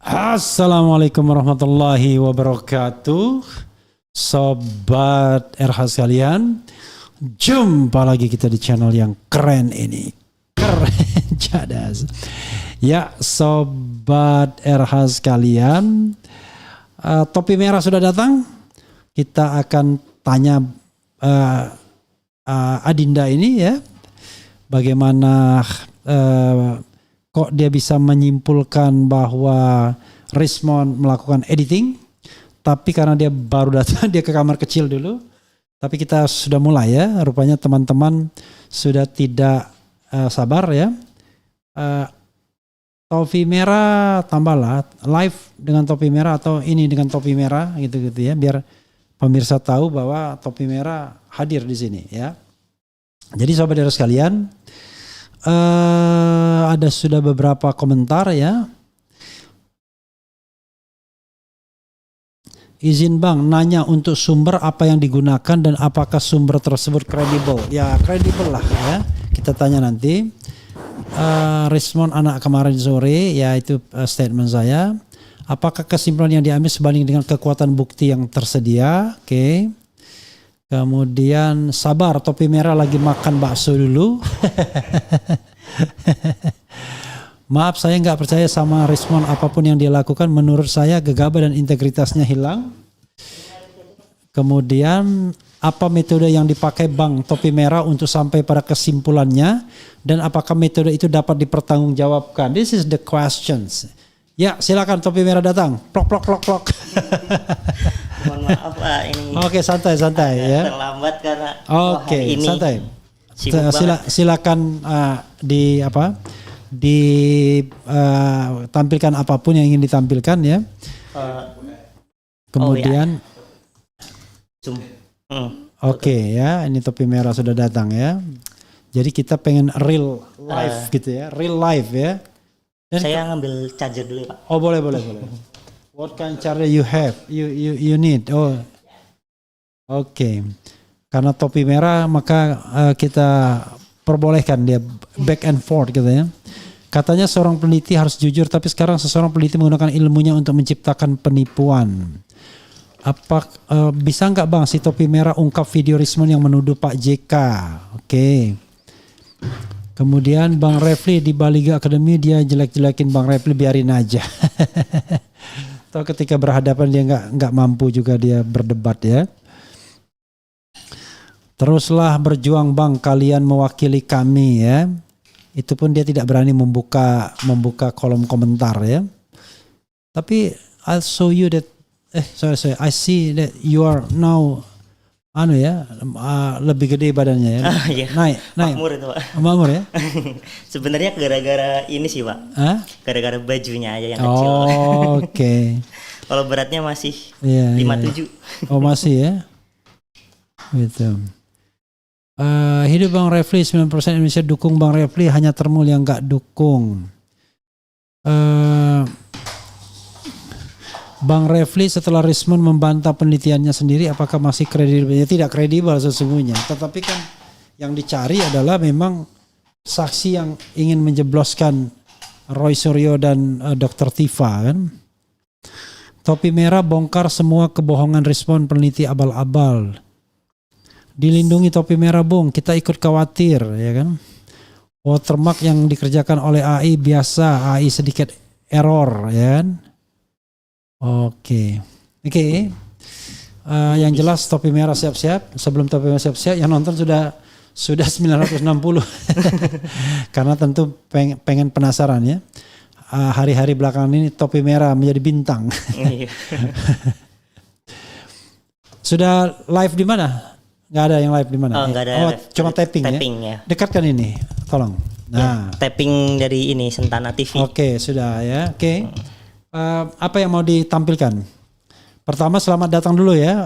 Assalamualaikum warahmatullahi wabarakatuh. Sobat RH sekalian, jumpa lagi kita di channel yang keren ini. Keren cadas. Ya, Sobat RH sekalian, topi merah sudah datang. Kita akan tanya Adinda ini ya, bagaimana kok dia bisa menyimpulkan bahwa Rismond melakukan editing, tapi karena dia baru datang dia ke kamar kecil dulu. Tapi kita sudah mulai ya, rupanya teman-teman sudah tidak sabar ya. Topi merah tambahlah live dengan topi merah atau ini dengan topi merah gitu-gitu ya, biar pemirsa tahu bahwa topi merah hadir di sini ya. Jadi sobat dari sekalian, ada sudah beberapa komentar ya. Izin Bang, nanya untuk sumber apa yang digunakan dan apakah sumber tersebut kredibel? Ya kredibel lah ya. Kita tanya nanti. Rismond anak kemarin sore, ya itu statement saya. Apakah kesimpulan yang diambil sebanding dengan kekuatan bukti yang tersedia? Oke. Kemudian sabar, topi merah lagi makan bakso dulu. Maaf, saya nggak percaya sama Rismond, apapun yang dia lakukan menurut saya gegabah dan integritasnya hilang. Kemudian apa metode yang dipakai Bang topi merah untuk sampai pada kesimpulannya, dan apakah metode itu dapat dipertanggungjawabkan? This is the questions. Ya silakan topi merah datang. Plok plok plok plok. Mohon maaf Pak, ini. Oke, santai ya. Terlambat karena Oke, ini santai. Silakan tampilkan apapun yang ingin ditampilkan ya. Kemudian Oke ya, ini topi merah sudah datang ya. Jadi kita pengen real life gitu ya, real life ya. Dan saya ngambil charger dulu ya Pak. Oh boleh. What kind of charger you have? You need. Oh, oke. Karena topi merah maka kita perbolehkan dia back and forth gitu ya. Katanya seorang peneliti harus jujur, tapi sekarang seseorang peneliti menggunakan ilmunya untuk menciptakan penipuan. Apa bisa nggak Bang si topi merah ungkap video Rismond yang menuduh Pak JK? Oke. Kemudian Bang Refli di Baliga Academy dia jelek-jelekin Bang Refli, biarin aja. Atau ketika berhadapan dia nggak mampu juga dia berdebat ya. Teruslah berjuang Bang, kalian mewakili kami ya. Itu pun dia tidak berani membuka kolom komentar ya. Tapi I'll show you that sorry, I see that you are now lebih gede badannya ya. Iya. Naik. Makmur itu Pak. Makmur ya. Sebenarnya gara-gara ini sih Pak. Gara-gara bajunya aja yang kecil. Oke. Kalau beratnya masih 57. Iya. Oh masih ya. Gitu. Hidup Bang Refli, 9% Indonesia dukung Bang Refli, hanya Termul yang nggak dukung. Bang Refli setelah Rismond membantah penelitiannya sendiri, apakah masih kredibel? Ya, tidak kredibel sesungguhnya. Tetapi kan yang dicari adalah memang saksi yang ingin menjebloskan Roy Suryo dan Dr. Tifa kan. Topi merah bongkar semua kebohongan Rismond peneliti abal-abal. Dilindungi topi merah Bung, kita ikut khawatir ya kan. Watermark yang dikerjakan oleh AI biasa, AI sedikit error ya kan. Oke. Yang jelas topi merah siap-siap. Sebelum topi merah siap-siap, yang nonton sudah 960. Karena tentu pengen penasaran ya. Hari-hari belakangan ini topi merah menjadi bintang. Sudah live di mana? Nggak ada yang live di mana? Nggak ada. Cuma tapping ya. Dekatkan ini, tolong. Nah, ya, tapping dari ini Sentana TV. Oke, sudah ya. Oke. Apa yang mau ditampilkan? Pertama selamat datang dulu ya.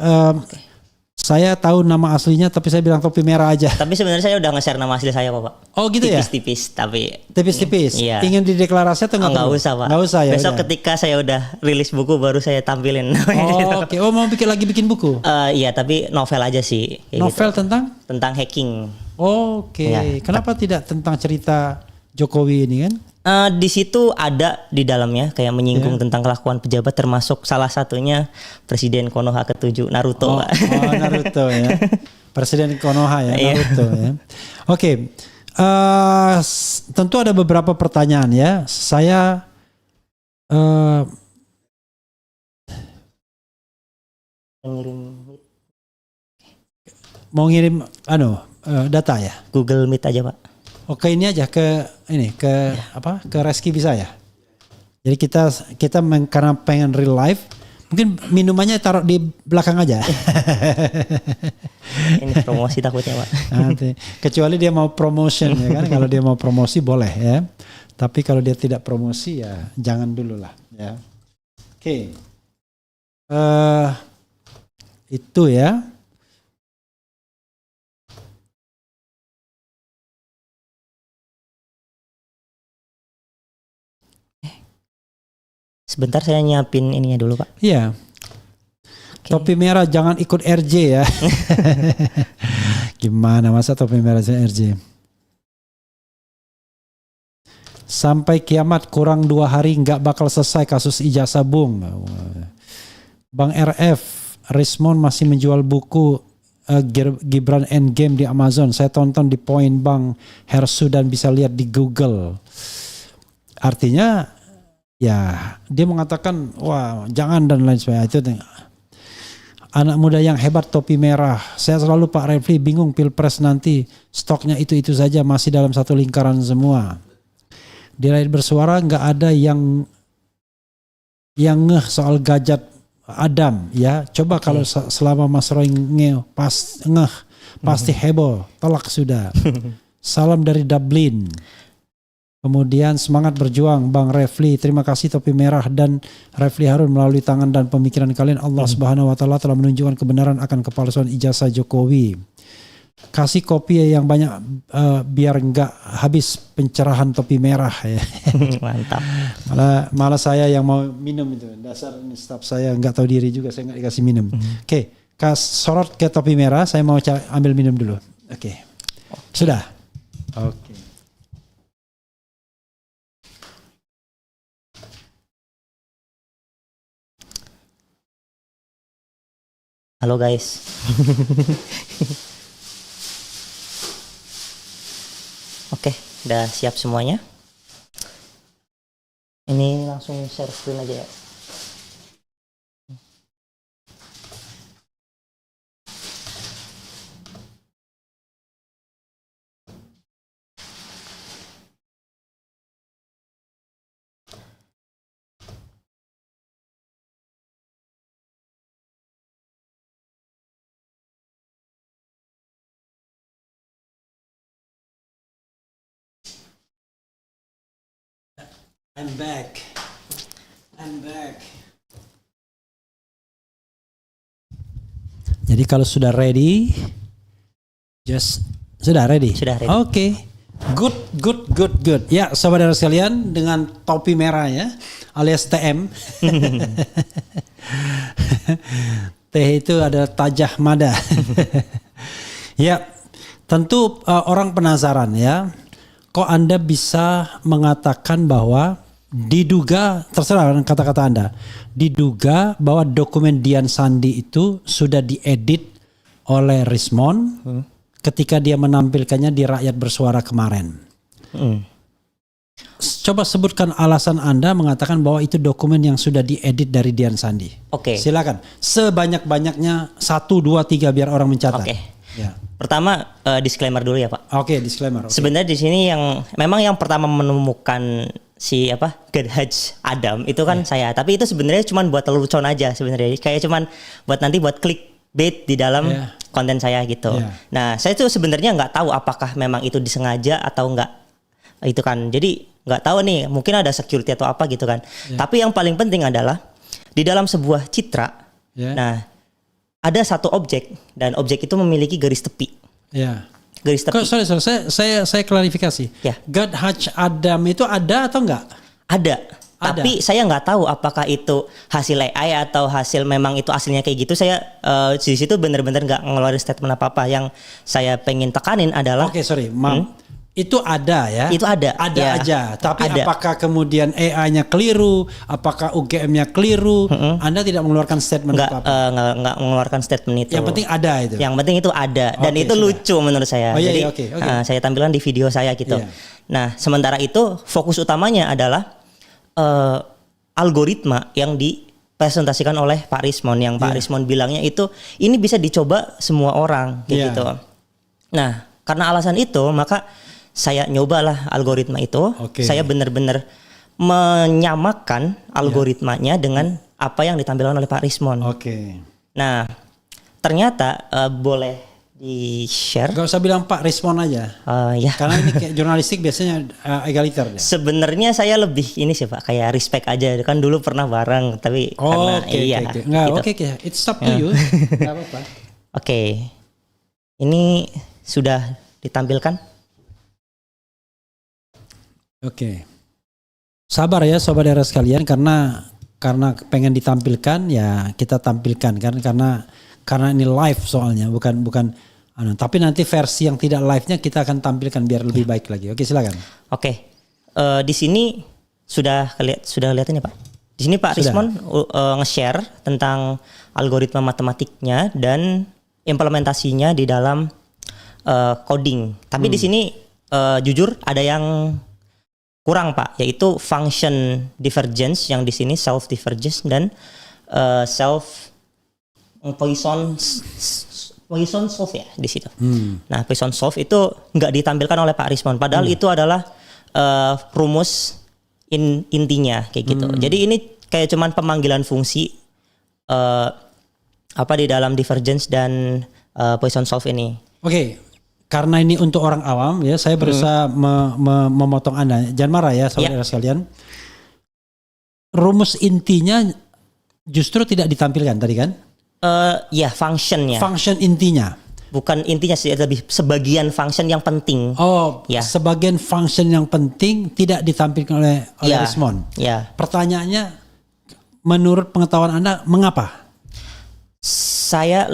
Saya tahu nama aslinya tapi saya bilang topi merah aja. Tapi sebenarnya saya udah nge-share nama asli saya kok Pak. Oh gitu ya? Tipis-tipis tapi. Tipis-tipis? Iya. Ingin dideklarasi atau nggak usah Pak. Nggak usah ya? Besok ketika saya udah rilis buku baru saya tampilin. Oke. Oh mau bikin buku? Iya tapi novel aja sih. Novel gitu. Tentang hacking. Oke. Ya. Kenapa tidak tentang cerita Jokowi ini kan? Di situ ada di dalamnya kayak menyinggung tentang kelakuan pejabat, termasuk salah satunya Presiden Konoha ke-7 Naruto. Oh, Naruto ya. Presiden Konoha ya, Naruto ya. Oke. Tentu ada beberapa pertanyaan ya. Saya mau ngirim data ya. Google Meet aja, Pak. Oke, ini aja ke Reski bisa ya. Jadi kita karena pengen real life, mungkin minumannya taruh di belakang aja. Ini promosi takutnya, Pak. Nanti, kecuali dia mau promotion ya kan. Kalau dia mau promosi boleh ya. Tapi kalau dia tidak promosi ya jangan dulu lah ya. Oke. Itu ya. Sebentar saya nyiapin ininya dulu, Pak. Iya. Okay. Topi merah jangan ikut RJ ya. Gimana masa topi merah RJ? Sampai kiamat kurang 2 hari nggak bakal selesai kasus ijazah Bung. Bang RF, Rismon masih menjual buku Gibran Endgame di Amazon. Saya tonton di Point Bang Hersu dan bisa lihat di Google. Artinya ya dia mengatakan wah jangan dan lain sebagainya. Itu anak muda yang hebat topi merah. Saya selalu Pak Refli bingung pilpres nanti stoknya itu saja masih dalam satu lingkaran semua. Di Rakyat Bersuara nggak ada yang ngeh soal Gajat Adam ya. Coba kalau selama Mas Roy ngeh pasti heboh, telak sudah. Salam dari Dublin. Kemudian semangat berjuang Bang Refli. Terima kasih topi merah dan Refli Harun, melalui tangan dan pemikiran kalian Allah Subhanahu wa taala telah menunjukkan kebenaran akan kepalsuan ijazah Jokowi. Kasih kopi yang banyak biar enggak habis pencerahan topi merah ya. Mantap. Malah saya yang mau minum itu. Dasar staf saya enggak tahu diri juga, saya enggak dikasih minum. Oke, sorot ke topi merah, saya mau ambil minum dulu. Oke. Sudah. Oke. Halo guys. Oke, udah siap semuanya. Ini langsung share screen aja ya. I'm back. Jadi kalau sudah ready, sudah ready. Oke. Good. Ya, saudara sekalian, dengan topi merah ya, alias TM. Teh itu adalah Tajah Mada. Ya, tentu orang penasaran ya. Kok Anda bisa mengatakan bahwa diduga, terserah kata-kata Anda, diduga bahwa dokumen Dian Sandi itu sudah diedit oleh Rismon ketika dia menampilkannya di Rakyat Bersuara kemarin. Coba sebutkan alasan Anda mengatakan bahwa itu dokumen yang sudah diedit dari Dian Sandi. Oke. Silakan. Sebanyak-banyaknya 1, 2, 3 biar orang mencatat. Oke. Ya. Pertama disclaimer dulu ya Pak. Oke, disclaimer. Sebenarnya di sini yang pertama menemukan si Gadhaj Adam itu kan saya. Tapi itu sebenarnya cuma buat lelucon aja sebenarnya. Kayak cuman nanti buat clickbait di dalam konten saya gitu. Nah, saya tuh sebenarnya nggak tahu apakah memang itu disengaja atau enggak. Itu kan. Jadi nggak tahu nih, mungkin ada security atau apa gitu kan. Tapi yang paling penting adalah di dalam sebuah citra. Nah, ada satu objek dan objek itu memiliki garis tepi. Garis tepi. Sorry, saya klarifikasi. Gadhaj Adam itu ada atau enggak? Ada. Tapi saya nggak tahu apakah itu hasil AI atau hasil memang itu aslinya kayak gitu. Saya di situ benar-benar nggak ngeluarin statement apa-apa. Yang saya pengen tekanin adalah. Oke, sorry, maaf. Itu ada ya? Itu ada. Ada ya. aja. Tapi Ada. apakah kemudian AI-nya keliru? Apakah UGM-nya keliru? Anda tidak mengeluarkan statement apa-apa? Nggak mengeluarkan statement itu. Yang penting ada itu. Yang penting itu ada dan Oke, itu sudah. lucu menurut saya. Oh, iya, Jadi iya, oke. saya tampilkan di video saya gitu. Iya. Nah, sementara itu fokus utamanya adalah algoritma yang dipresentasikan oleh Pak Rismon, yang Pak Iya. Rismon bilangnya itu ini bisa dicoba semua orang kayak Iya. gitu. Nah, karena alasan itu maka saya nyobalah algoritma itu. Oke. Saya benar-benar menyamakan algoritmanya dengan apa yang ditampilkan oleh Pak Rismon. Oke. Nah, ternyata boleh di-share. Gak usah bilang Pak, respon aja. Ya. Karena ini kayak jurnalistik biasanya egaliter dia. Sebenarnya saya lebih ini sih Pak, kayak respect aja. Kan dulu pernah bareng, tapi karena Oke, iya. oke. Nggak, gitu. oke. It's up to you. Nggak apa-apa. Oke. Ini sudah ditampilkan. Oke. Sabar ya saudara sekalian, karena pengen ditampilkan ya kita tampilkan kan, karena ini live soalnya, bukan tapi nanti versi yang tidak live-nya kita akan tampilkan biar lebih baik lagi. Oke, silakan. Oke. Di sini sudah lihat ini Pak. Di sini Pak Sudah. Rismon nge-share tentang algoritma matematiknya dan implementasinya di dalam coding. Tapi di sini jujur ada yang kurang Pak, yaitu function divergence yang di sini self divergence dan self Poisson solve ya di situ. Nah, Poisson solve itu nggak ditampilkan oleh Pak Rismon, padahal itu adalah rumus intinya kayak gitu. Jadi ini kayak cuman pemanggilan fungsi apa di dalam divergence dan Poisson solve ini. Oke. Karena ini untuk orang awam ya, saya berusaha memotong Anda. Jangan marah ya saudara sekalian. Rumus intinya justru tidak ditampilkan tadi kan? Ya, functionnya. Function intinya. Bukan intinya sih, lebih sebagian function yang penting. Oh, Ya. sebagian function yang penting tidak ditampilkan oleh Ya. Rismon. Ya. Pertanyaannya, menurut pengetahuan Anda, mengapa? Saya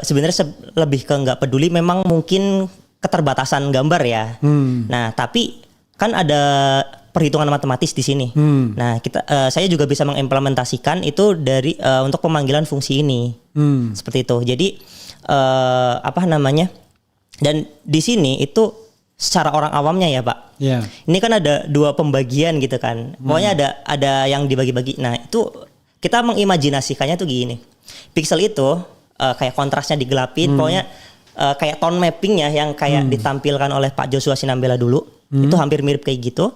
sebenarnya lebih ke nggak peduli, memang mungkin keterbatasan gambar ya. Nah, tapi kan ada perhitungan matematis di sini. Nah, saya juga bisa mengimplementasikan itu dari untuk pemanggilan fungsi ini. Seperti itu. Jadi apa namanya? Dan di sini itu secara orang awamnya ya, Pak. Ya. Ini kan ada dua pembagian gitu kan. Pokoknya ada yang dibagi-bagi. Nah, itu kita mengimajinasikannya tuh gini. Pixel itu kayak kontrasnya digelapin, pokoknya kayak tone mappingnya yang kayak ditampilkan oleh Pak Joshua Sinambela dulu, itu hampir mirip kayak gitu.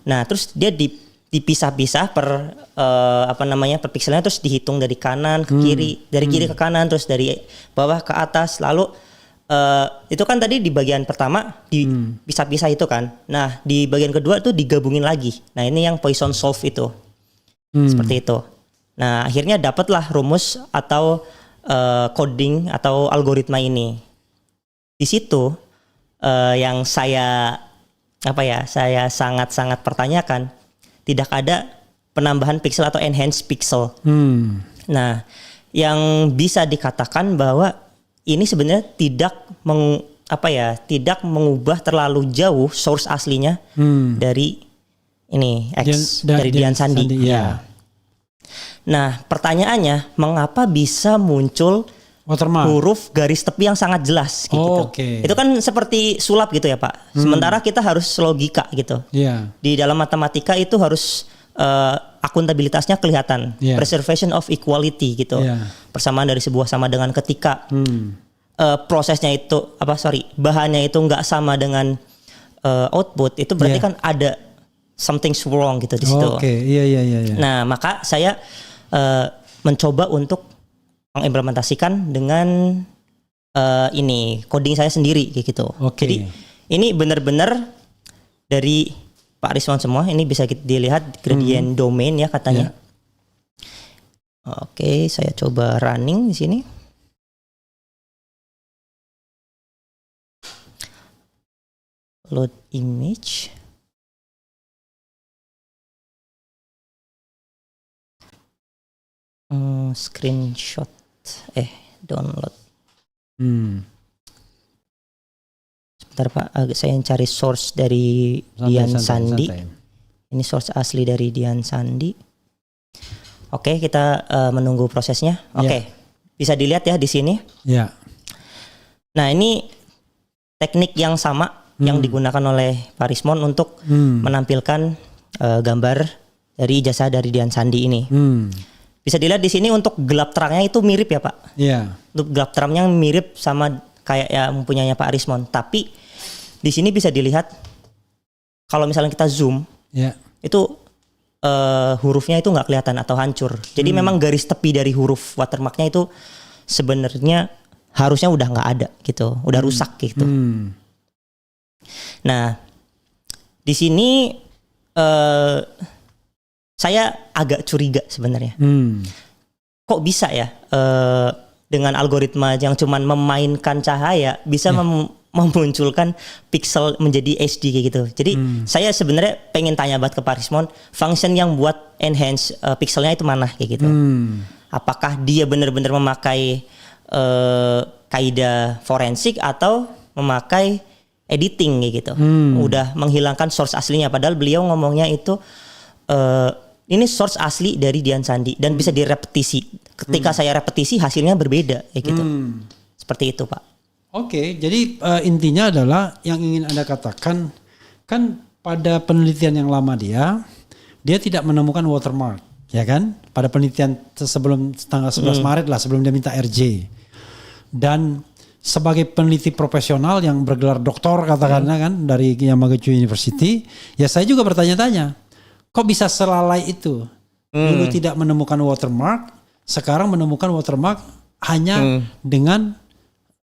Nah, terus dia dipisah-pisah per per pixelnya, terus dihitung dari kanan ke kiri, dari kiri ke kanan, terus dari bawah ke atas. Lalu itu kan tadi di bagian pertama dipisah-pisah itu kan. Nah, di bagian kedua tuh digabungin lagi. Nah, ini yang Poisson solve itu. Seperti itu. Nah, akhirnya dapatlah rumus atau coding atau algoritma ini. Di situ yang saya sangat-sangat pertanyakan, tidak ada penambahan pixel atau enhance pixel. Nah, yang bisa dikatakan bahwa ini sebenarnya tidak mengubah terlalu jauh source aslinya dari ini dari Dian Sandi. Ya. Nah, pertanyaannya, mengapa bisa muncul Watermark. huruf garis tepi yang sangat jelas kayak gitu. Itu kan seperti sulap gitu ya, Pak. Sementara kita harus logika gitu. Iya. Di dalam matematika itu harus akuntabilitasnya kelihatan. Yeah. Preservation of equality gitu. Yeah. Persamaan dari sebuah sama dengan ketika prosesnya itu bahannya itu nggak sama dengan output, itu berarti kan ada something's wrong gitu di situ. Oke, iya. Nah, maka saya mencoba untuk mengimplementasikan dengan ini coding saya sendiri kayak gitu. Oke. Jadi ini benar-benar dari Pak Rismon semua. Ini bisa dilihat gradient domain ya katanya. Oke, saya coba running di sini. Load image. Screenshot download. Ntar Pak, saya cari source dari Dian Sandi. Ini source asli dari Dian Sandi. Oke, kita menunggu prosesnya. Oke, bisa dilihat ya di sini. Ya. Nah, ini teknik yang sama yang digunakan oleh Pak Rismond untuk menampilkan gambar dari ijazah dari Dian Sandi ini. Bisa dilihat di sini untuk gelap terangnya itu mirip ya Pak. Iya. Untuk gelap terangnya mirip sama kayak yang mempunyainya Pak Rismond. Tapi di sini bisa dilihat kalau misalnya kita zoom, itu hurufnya itu nggak kelihatan atau hancur. Jadi memang garis tepi dari huruf watermarknya itu sebenarnya harusnya udah nggak ada gitu, udah rusak gitu. Nah, di sini saya agak curiga sebenarnya. Kok bisa ya dengan algoritma yang cuman memainkan cahaya bisa memunculkan pixel menjadi HD kayak gitu. Jadi saya sebenarnya pengen tanya banget ke Pak Rismond, function yang buat enhance pixelnya itu mana kayak gitu. Apakah dia benar-benar memakai kaidah forensik atau memakai editing kayak gitu. Udah menghilangkan source aslinya, padahal beliau ngomongnya itu ini source asli dari Dian Sandi dan bisa direpetisi. Ketika saya repetisi hasilnya berbeda kayak gitu. Seperti itu Pak. Oke, jadi intinya adalah yang ingin Anda katakan kan pada penelitian yang lama dia tidak menemukan watermark, ya kan? Pada penelitian sebelum tanggal 11 Maret lah, sebelum dia minta RJ. Dan sebagai peneliti profesional yang bergelar doktor katakanlah kan dari Yamaguchi University, ya saya juga bertanya-tanya, kok bisa selalai itu? Dulu tidak menemukan watermark, sekarang menemukan watermark hanya dengan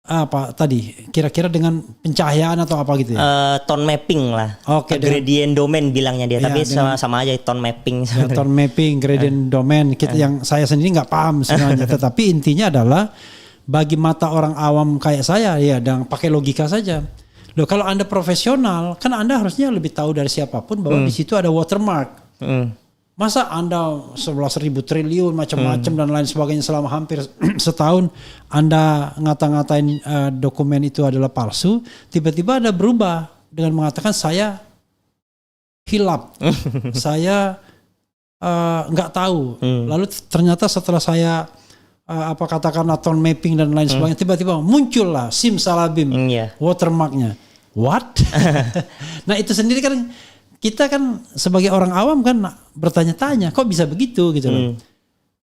apa tadi kira-kira dengan pencahayaan atau apa gitu ya? Tone mapping lah. Oke, gradient domain bilangnya dia, tapi sama aja tone mapping. Ya, tone mapping, gradient domain kita yang saya sendiri nggak paham sebenarnya, tetapi intinya adalah bagi mata orang awam kayak saya ya dan pakai logika saja. Loh kalau Anda profesional kan Anda harusnya lebih tahu dari siapapun bahwa di situ ada watermark. Masa Anda 11.000 triliun macam-macam dan lain sebagainya selama hampir setahun Anda ngata-ngatain dokumen itu adalah palsu, tiba-tiba Anda berubah dengan mengatakan saya hilap, saya nggak tahu. Lalu ternyata setelah saya katakanlah tone mapping dan lain sebagainya, tiba-tiba muncullah simsalabim watermarknya. What? Nah itu sendiri kan kita kan sebagai orang awam kan bertanya-tanya kok bisa begitu gitu loh.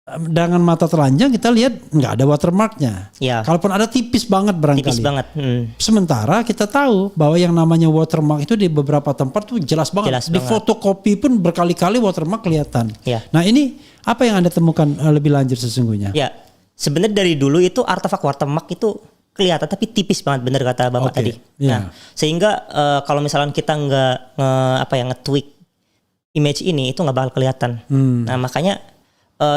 Dengan mata telanjang kita lihat nggak ada watermarknya. Kalaupun ada tipis banget barangkali. Tipis banget. Sementara kita tahu bahwa yang namanya watermark itu di beberapa tempat tuh jelas banget. Di fotokopi pun berkali-kali watermark kelihatan. Nah ini apa yang Anda temukan lebih lanjut sesungguhnya? Ya, sebenarnya dari dulu itu artefak watermark itu kelihatan tapi tipis banget, bener kata Bapak tadi. Nah, sehingga kalau misalnya kita nge-tweak image ini itu nggak bakal kelihatan. Nah, makanya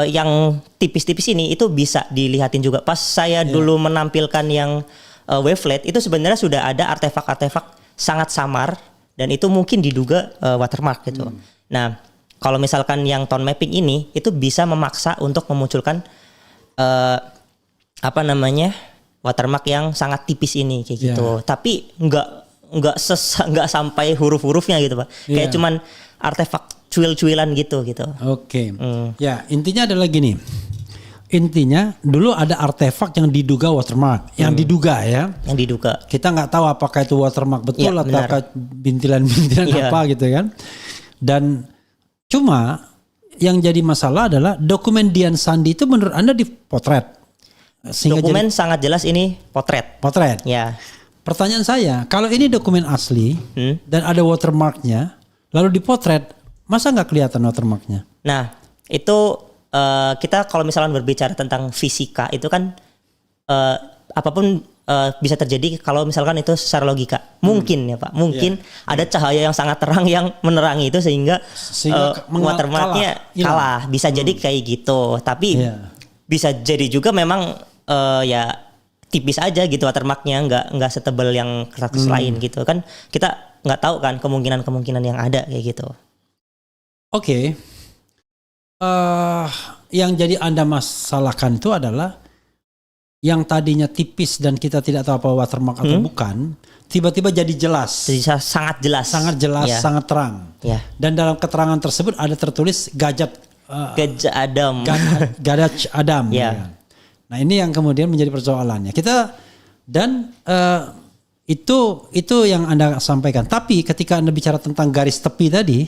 yang tipis-tipis ini itu bisa dilihatin juga. Pas saya dulu menampilkan yang wavelet itu sebenarnya sudah ada artefak-artefak sangat samar dan itu mungkin diduga watermark gitu. Nah, kalau misalkan yang tone mapping ini itu bisa memaksa untuk memunculkan watermark yang sangat tipis ini kayak gitu. Tapi nggak sampai huruf-hurufnya gitu Pak. Kayak cuman artefak cuil-cuilan gitu. Oke. Ya, intinya adalah gini. Intinya dulu ada artefak yang diduga watermark, yang diduga ya. Yang diduga. Kita nggak tahu apakah itu watermark betul atau bintilan-bintilan apa gitu kan. Dan cuma yang jadi masalah adalah dokumen Dian Sandi itu menurut Anda dipotret. Dokumen sangat jelas ini potret. Ya. Pertanyaan saya, kalau ini dokumen asli dan ada watermarknya, lalu dipotret, masa nggak kelihatan watermarknya? Nah, itu kita kalau misalnya berbicara tentang fisika itu kan apapun bisa terjadi kalau misalkan itu secara logika. Mungkin ya Pak, mungkin ada cahaya yang sangat terang yang menerangi itu sehingga watermarknya kalah. Bisa jadi kayak gitu. Tapi bisa jadi juga memang ya tipis aja gitu watermarknya, nggak setebal yang kertas lain gitu kan. Kita nggak tahu kan kemungkinan yang ada kayak gitu. Oke. Yang jadi Anda masalahkan itu adalah yang tadinya tipis dan kita tidak tahu apa watermark atau bukan, tiba-tiba jadi jelas. Jadi sangat jelas. Sangat jelas, Ya. sangat terang. Ya. Dan dalam keterangan tersebut ada tertulis Gadget Gajah Adam. Gadget Adam. Ya. Ya. Nah ini yang kemudian menjadi persoalannya. Kita dan itu yang Anda sampaikan. Tapi ketika Anda bicara tentang garis tepi tadi,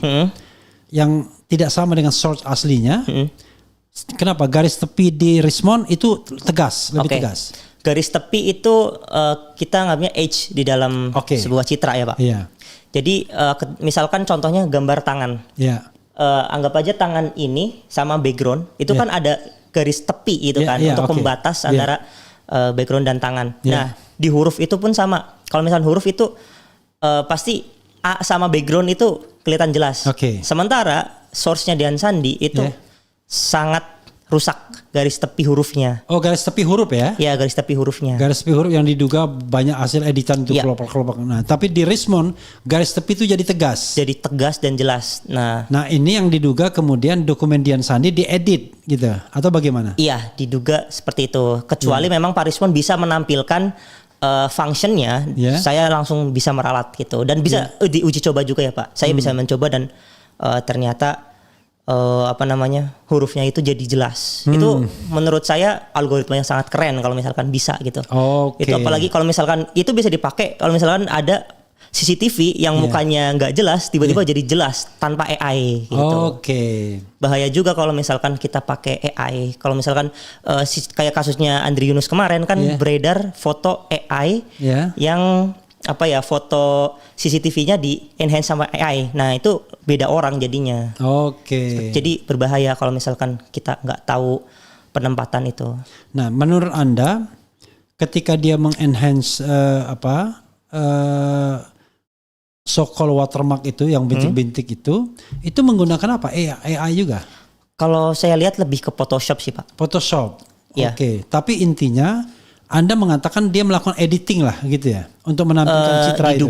yang tidak sama dengan source aslinya, kenapa garis tepi di Richmond itu tegas, lebih Oke. tegas? Garis tepi itu kita ngambilnya H di dalam sebuah citra ya Pak. Iya. Jadi misalkan contohnya gambar tangan. Iya. Anggap aja tangan ini sama background itu kan ada garis tepi itu kan untuk pembatas antara background dan tangan. Nah di huruf itu pun sama. Kalau misalnya huruf itu pasti A sama background itu kelihatan jelas. Sementara source-nya Dian Sandi itu sangat rusak garis tepi hurufnya. Oh garis tepi huruf ya? Ya garis tepi hurufnya. Garis tepi huruf yang diduga banyak hasil editan untuk kelompok-kelompok. Nah tapi di Richmond garis tepi itu jadi tegas. Jadi tegas dan jelas. Nah ini yang diduga kemudian dokumen Dian Sandi diedit gitu atau bagaimana? Iya diduga seperti itu. Kecuali memang Pak Richmond bisa menampilkan functionnya, saya langsung bisa meralat gitu. Dan bisa diuji coba juga ya Pak. Saya bisa mencoba dan ternyata hurufnya itu jadi jelas. Itu menurut saya algoritma yang sangat keren kalau misalkan bisa gitu. Itu apalagi kalau misalkan itu bisa dipakai kalau misalkan ada CCTV yang mukanya nggak jelas tiba-tiba jadi jelas tanpa AI gitu. Bahaya juga kalau misalkan kita pakai AI. Kalau misalkan kayak kasusnya Andri Yunus kemarin kan beredar foto AI yang foto CCTV-nya di enhance sama AI. Nah itu beda orang jadinya. Jadi berbahaya kalau misalkan kita nggak tahu penempatan itu. Nah menurut Anda ketika dia mengenhance so-called watermark itu yang bintik-bintik itu menggunakan apa? AI juga? Kalau saya lihat lebih ke Photoshop sih Pak. Photoshop. Tapi intinya Anda mengatakan dia melakukan editing lah gitu ya untuk menampilkan citra itu.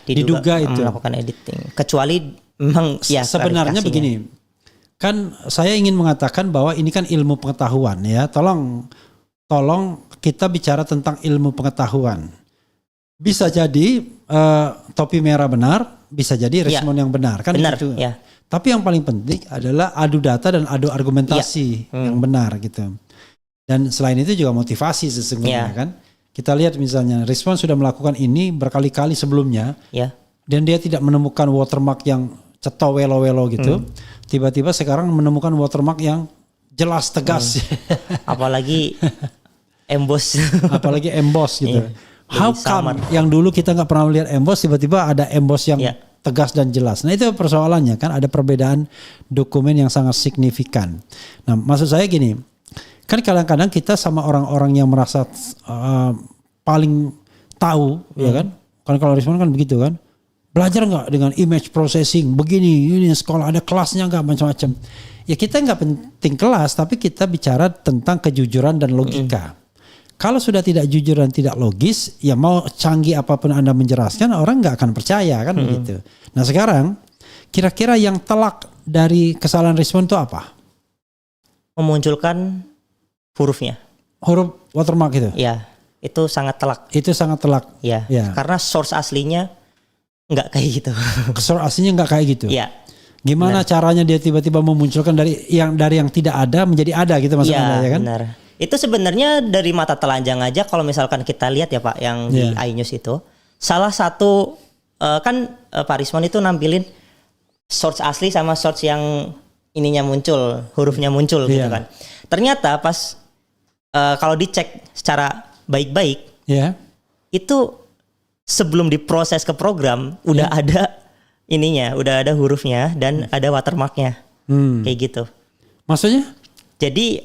Diduga itu melakukan editing. Kecuali memang sebenarnya begini. Kan saya ingin mengatakan bahwa ini kan ilmu pengetahuan ya. Tolong kita bicara tentang ilmu pengetahuan. Bisa jadi topi merah benar, bisa jadi Richmond yang benar kan itu. Tapi yang paling penting adalah adu data dan adu argumentasi yang benar gitu. Dan selain itu juga motivasi sesungguhnya kan. Kita lihat misalnya Richmond sudah melakukan ini berkali-kali sebelumnya. Dan dia tidak menemukan watermark yang ceto welo-welo gitu. Tiba-tiba sekarang menemukan watermark yang jelas tegas. Apalagi emboss. Apalagi emboss gitu. How come yang dulu kita nggak pernah lihat emboss tiba-tiba ada emboss yang tegas dan jelas. Nah itu persoalannya kan ada perbedaan dokumen yang sangat signifikan. Nah maksud saya gini. Kan kadang-kadang kita sama orang-orang yang merasa paling tahu, ya kan? Kan kalau Richmond kan begitu kan? Belajar nggak dengan image processing? Begini, ini sekolah ada kelasnya nggak macam-macam? Ya kita nggak penting kelas, tapi kita bicara tentang kejujuran dan logika. Kalau sudah tidak jujur dan tidak logis, ya mau canggih apapun Anda menjelaskan, orang nggak akan percaya kan begitu. Nah sekarang, kira-kira yang telak dari kesalahan Richmond itu apa? Memunculkan hurufnya. Huruf watermark itu? Ya, itu sangat telak. Itu sangat telak? Ya, karena source aslinya nggak kayak gitu. Source aslinya nggak kayak gitu? Ya. Gimana caranya dia tiba-tiba memunculkan dari yang tidak ada menjadi ada gitu maksudnya ya kan? Benar. Itu sebenarnya dari mata telanjang aja kalau misalkan kita lihat ya Pak yang di iNews itu. Salah satu kan Pak Richmond itu nampilin source asli sama source yang ininya muncul, hurufnya muncul gitu kan. Ternyata pas kalau dicek secara baik-baik, itu sebelum diproses ke program udah ada ininya, udah ada hurufnya dan ada watermarknya, kayak gitu. Maksudnya? Jadi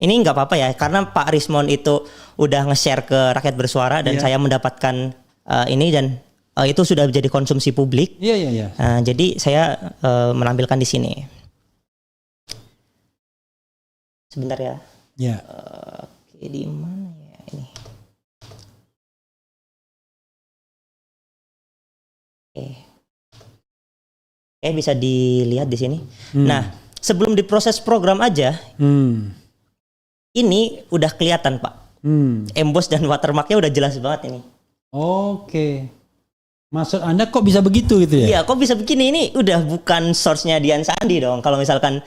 ini nggak apa-apa ya, karena Pak Richmond itu udah nge-share ke Rakyat Bersuara dan saya mendapatkan ini dan itu sudah menjadi konsumsi publik. Jadi saya menampilkan di sini. Sebentar ya. Di mana ya ini? Bisa dilihat di sini. Nah, sebelum diproses program aja, Ini udah kelihatan Pak. Emboss dan watermarknya udah jelas banget ini. Oke. Maksud Anda kok bisa begitu gitu ya? Iya, kok bisa begini? Ini udah bukan source-nya Dian Sandi dong. Kalau misalkan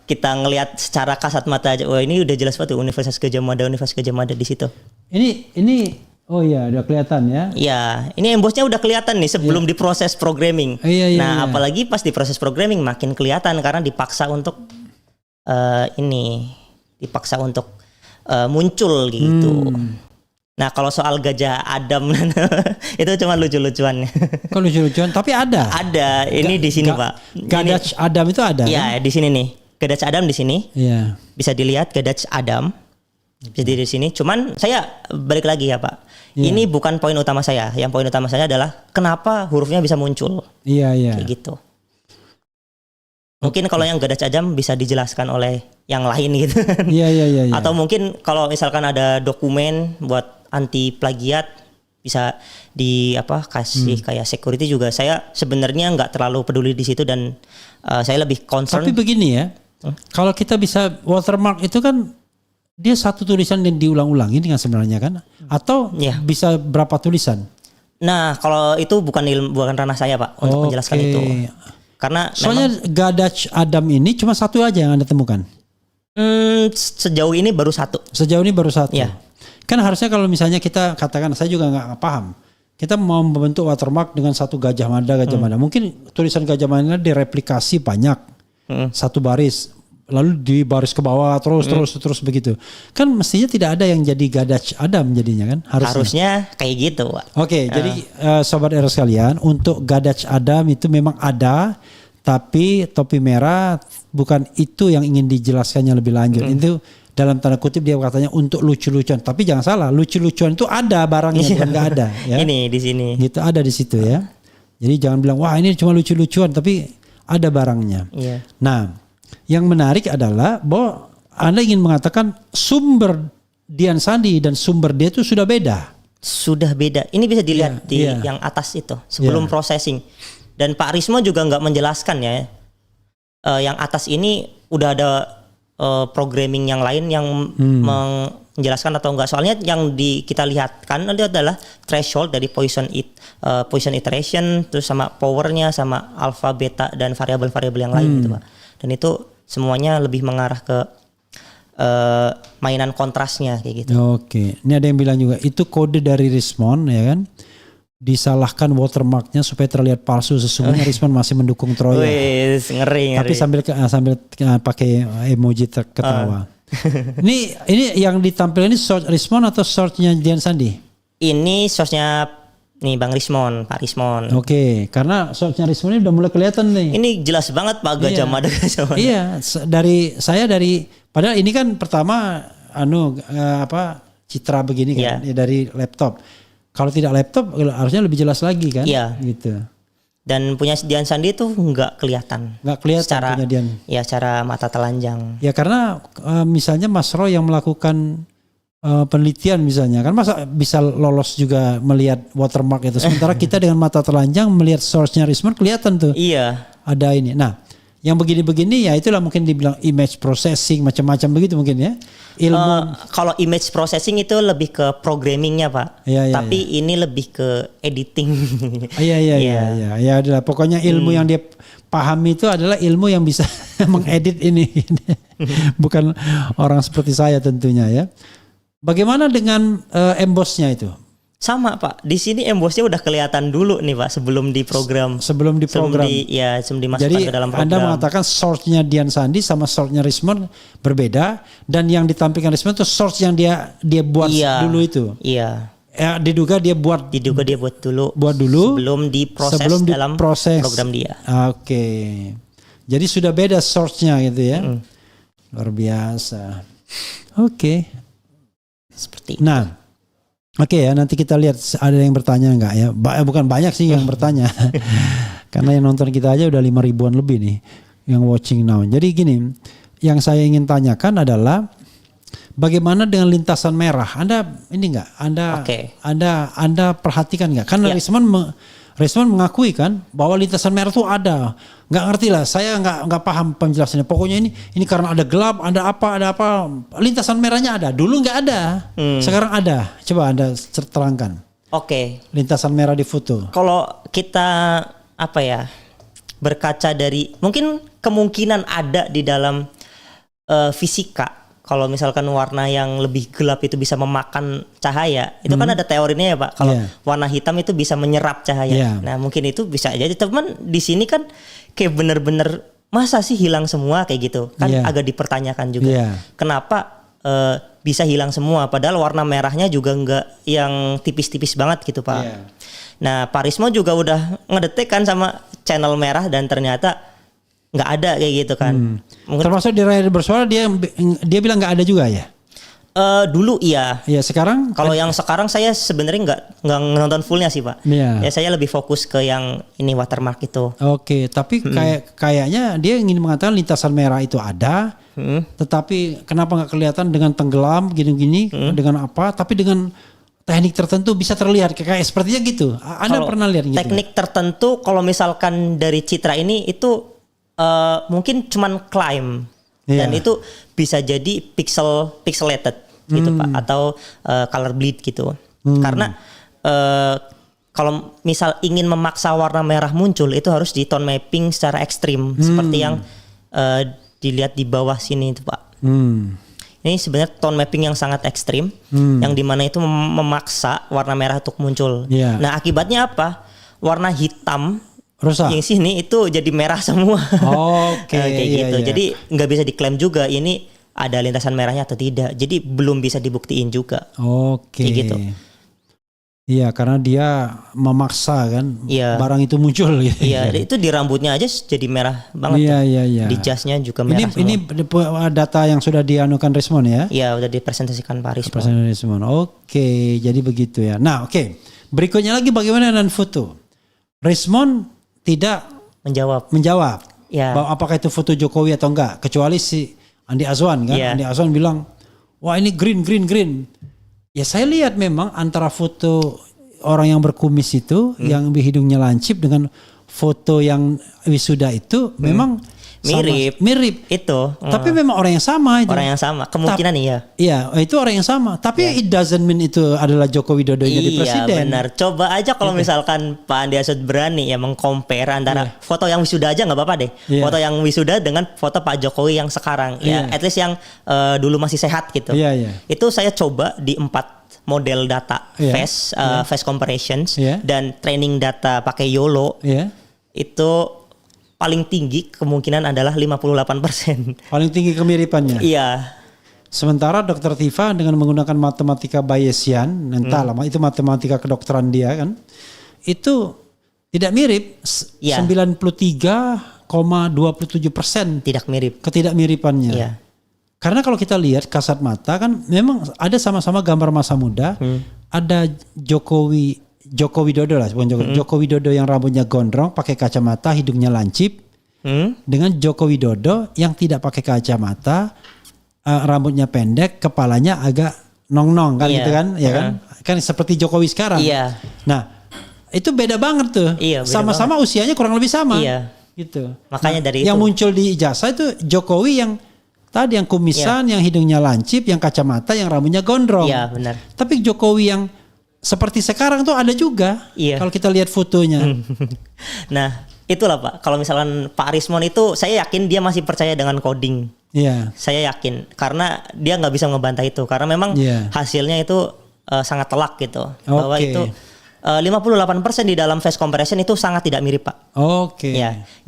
kita ngelihat secara kasat mata aja, wah ini udah jelas banget tuh Universitas Gadjah Mada di situ. Ini oh iya udah kelihatan ya. Iya, ini embossnya udah kelihatan nih sebelum diproses programming. Iya. Apalagi pas diproses programming makin kelihatan karena dipaksa untuk muncul gitu. Nah kalau soal Gajah Adam itu cuma lucu-lucuan. Kok lucu-lucuan? Tapi ada. Ada. Ini di sini Pak. Gadach Adam itu ada. Iya di sini nih. Gadach Adam di sini. Iya. Bisa dilihat Gadach Adam. Bisa di sini. Cuman saya balik lagi ya Pak. Iya. Ini bukan poin utama saya. Yang poin utama saya adalah kenapa hurufnya bisa muncul. Iya. Kayak gitu. Mungkin kalau yang Gadach Adam bisa dijelaskan oleh yang lain gitu. Iya. Atau mungkin kalau misalkan ada dokumen buat anti plagiat bisa kasih kayak security juga. Saya sebenarnya nggak terlalu peduli di situ dan saya lebih concern. Tapi begini ya, kalau kita bisa watermark itu kan dia satu tulisan dan diulang-ulangi dengan sebenarnya kan? Atau bisa berapa tulisan? Nah kalau itu bukan ranah saya Pak untuk menjelaskan itu. Karena soalnya Gadach Adam ini cuma satu aja yang Anda temukan. Sejauh ini baru satu. Ya. Kan harusnya kalau misalnya kita katakan, saya juga nggak paham. Kita mau membentuk watermark dengan satu Gajah Mada. Mungkin tulisan Gajah Mada direplikasi banyak, satu baris, lalu di baris ke bawah terus begitu. Kan mestinya tidak ada yang jadi Gadach Adam jadinya kan? Harusnya kayak gitu, Pak. Oke, jadi sobat era sekalian, untuk Gadach Adam itu memang ada, tapi topi merah bukan itu yang ingin dijelaskannya lebih lanjut. Itu dalam tanda kutip dia katanya untuk lucu-lucuan, tapi jangan salah, lucu-lucuan itu ada barangnya, bukan nggak ada. Ya. Ini di sini. Gitu ada di situ ya. Jadi jangan bilang wah ini cuma lucu-lucuan, tapi ada barangnya. Iya. Nah, yang menarik adalah bahwa Anda ingin mengatakan sumber Dian Sandi dan sumber dia itu sudah beda. Sudah beda. Ini bisa dilihat di yang atas itu sebelum processing. Dan Pak Rismo juga nggak menjelaskan ya. Yang atas ini udah ada programming yang lain yang menjelaskan atau enggak. Soalnya yang kita lihat kan itu adalah threshold dari Poisson iteration, terus sama powernya, sama alpha, beta dan variabel-variabel yang lain gitu Pak. Dan itu semuanya lebih mengarah ke mainan kontrasnya kayak gitu. Oke, ini ada yang bilang juga itu kode dari Rismon ya kan, disalahkan watermarknya supaya terlihat palsu, sesungguhnya Rismon masih mendukung Troya. Wih, ngeri. Tapi sambil pakai emoji ketawa. Ini yang ditampilkan ini source Rismon atau source-nya Dian Sandi? Ini source-nya nih Bang Rismon, Pak Rismon. Oke, karena source-nya Rismon ini udah mulai kelihatan nih. Ini jelas banget Pak Gajah Mada. Iya, dari padahal ini kan pertama citra begini kan dari laptop. Kalau tidak laptop harusnya lebih jelas lagi kan? Iya. Gitu. Dan punya Dian Sandi itu nggak kelihatan. Nggak kelihatan punya Dian. Ya, secara mata telanjang. Ya karena misalnya Mas Roy yang melakukan penelitian misalnya kan masa bisa lolos juga melihat watermark itu. Sementara kita dengan mata telanjang melihat source-nya Rismon kelihatan tuh. Iya. Ada ini. Nah, yang begini-begini ya itulah mungkin dibilang image processing macam-macam begitu mungkin ya. Ilmu kalau image processing itu lebih ke programmingnya Pak. Tapi ini lebih ke editing. Iya. Ya adalah pokoknya ilmu yang dia pahami itu adalah ilmu yang bisa mengedit ini. Bukan orang seperti saya tentunya ya. Bagaimana dengan embossnya itu? Sama Pak, di sini embossnya udah kelihatan dulu nih Pak sebelum diprogram. Sebelum dimasukkan ke dalam program. Anda mengatakan source-nya Dian Sandi sama source-nya Rismon berbeda, dan yang ditampilkan Rismon itu source yang dia buat dulu itu. Iya. Diduga dia buat dulu. Sebelum diproses dalam program dia. Oke. Jadi sudah beda source-nya gitu ya. Luar biasa. Oke. Seperti itu. Nah. Oke ya, nanti kita lihat ada yang bertanya enggak ya. Bukan banyak sih yang bertanya. Karena yang nonton kita aja udah 5.000-an lebih nih yang watching now. Jadi gini, yang saya ingin tanyakan adalah bagaimana dengan lintasan merah? Anda ini enggak? Anda perhatikan enggak? Karena Rismon Rismon mengakui kan bahwa lintasan merah itu ada. Nggak ngerti lah, saya nggak paham penjelasannya. Pokoknya ini karena ada gelap, ada apa. Lintasan merahnya ada. Dulu nggak ada, sekarang ada. Coba Anda terangkan. Oke. Lintasan merah di foto. Kalau kita berkaca dari mungkin kemungkinan ada di dalam fisika. Kalau misalkan warna yang lebih gelap itu bisa memakan cahaya, itu kan ada teorinya ya Pak. Kalau warna hitam itu bisa menyerap cahaya. Nah mungkin itu bisa aja. Teman di sini kan kayak bener-bener masa sih hilang semua kayak gitu? Kan agak dipertanyakan juga. Kenapa bisa hilang semua? Padahal warna merahnya juga nggak yang tipis-tipis banget gitu Pak. Nah Pak Rismo juga udah ngedetek kan sama channel merah dan ternyata nggak ada kayak gitu kan. Termasuk di Rakyat Bersuara dia bilang nggak ada juga ya? Dulu iya. Iya sekarang? Kalau yang sekarang saya sebenarnya nggak nonton fullnya sih Pak. Ya saya lebih fokus ke yang ini watermark itu. Oke, tapi kayaknya dia ingin mengatakan lintasan merah itu ada, tetapi kenapa nggak kelihatan dengan tenggelam gini-gini, dengan apa? Tapi dengan teknik tertentu bisa terlihat kayak sepertinya gitu. Anda pernah lihat gitu? Teknik tertentu kalau misalkan dari citra ini itu mungkin cuman climb dan itu bisa jadi pixelated gitu Pak atau color bleed gitu. Karena kalau misal ingin memaksa warna merah muncul itu harus di tone mapping secara ekstrim seperti yang dilihat di bawah sini itu Pak. Ini sebenarnya tone mapping yang sangat ekstrim yang dimana itu memaksa warna merah untuk muncul. Nah akibatnya apa? Warna hitam rusak. Yang sini itu jadi merah semua. Kayak gitu. Iya. Jadi nggak bisa diklaim juga ini ada lintasan merahnya atau tidak. Jadi belum bisa dibuktiin juga. Kayak gitu. Iya, karena dia memaksa kan barang itu muncul gitu. Iya, itu di rambutnya aja jadi merah banget. Iya. Di jasnya juga merah semua. Ini data yang sudah dianukan Rismon ya? Iya, udah dipresentasikan Pak Rismon. Oke, jadi begitu ya. Nah, berikutnya lagi bagaimana dengan foto? Rismon tidak menjawab bahwa apakah itu foto Jokowi atau enggak, kecuali si Andi Azwan kan. Andi Azwan bilang wah ini green. Ya saya lihat memang antara foto orang yang berkumis itu yang hidungnya lancip dengan foto yang wisuda itu memang mirip itu. Tapi memang orang yang sama itu. Orang yang sama, kemungkinan Iya, itu orang yang sama. Tapi it doesn't mean itu adalah Joko Widodo yang jadi presiden. Iya benar. Coba aja kalau misalkan Pak Andi Azwan berani ya meng-compare antara foto yang wisuda aja nggak apa-apa deh. Foto yang wisuda dengan foto Pak Jokowi yang sekarang. Ya, at least yang dulu masih sehat gitu. Itu saya coba di 4 model data face comparisons dan training data pakai YOLO. Itu paling tinggi kemungkinan adalah 58%. Paling tinggi kemiripannya. Iya. Sementara Dr. Tifa dengan menggunakan matematika Bayesian, entahlah itu matematika kedokteran dia kan, itu tidak mirip. 93,27% tidak mirip. Ketidakmiripannya. Iya. Karena kalau kita lihat kasat mata kan memang ada sama-sama gambar masa muda, ada Joko Widodo lah, Joko Widodo yang rambutnya gondrong, pakai kacamata, hidungnya lancip, dengan Joko Widodo yang tidak pakai kacamata, rambutnya pendek, kepalanya agak nong-nong kan gitu kan, ya kan? Kan seperti Jokowi sekarang. Nah, itu beda banget tuh. Sama-sama usianya kurang lebih sama. Gitu. Makanya dari yang itu muncul di ijazah itu Jokowi yang tadi yang kumisan, yang hidungnya lancip, yang kacamata, yang rambutnya gondrong. Iya, benar. Tapi Jokowi yang seperti sekarang tuh ada juga. Kalau kita lihat fotonya. Nah, itulah Pak. Kalau misalkan Pak Rismon itu saya yakin dia masih percaya dengan coding. Saya yakin karena dia nggak bisa ngebantah itu karena memang hasilnya itu sangat telak gitu. Bahwa itu 58% di dalam face comparison itu sangat tidak mirip Pak.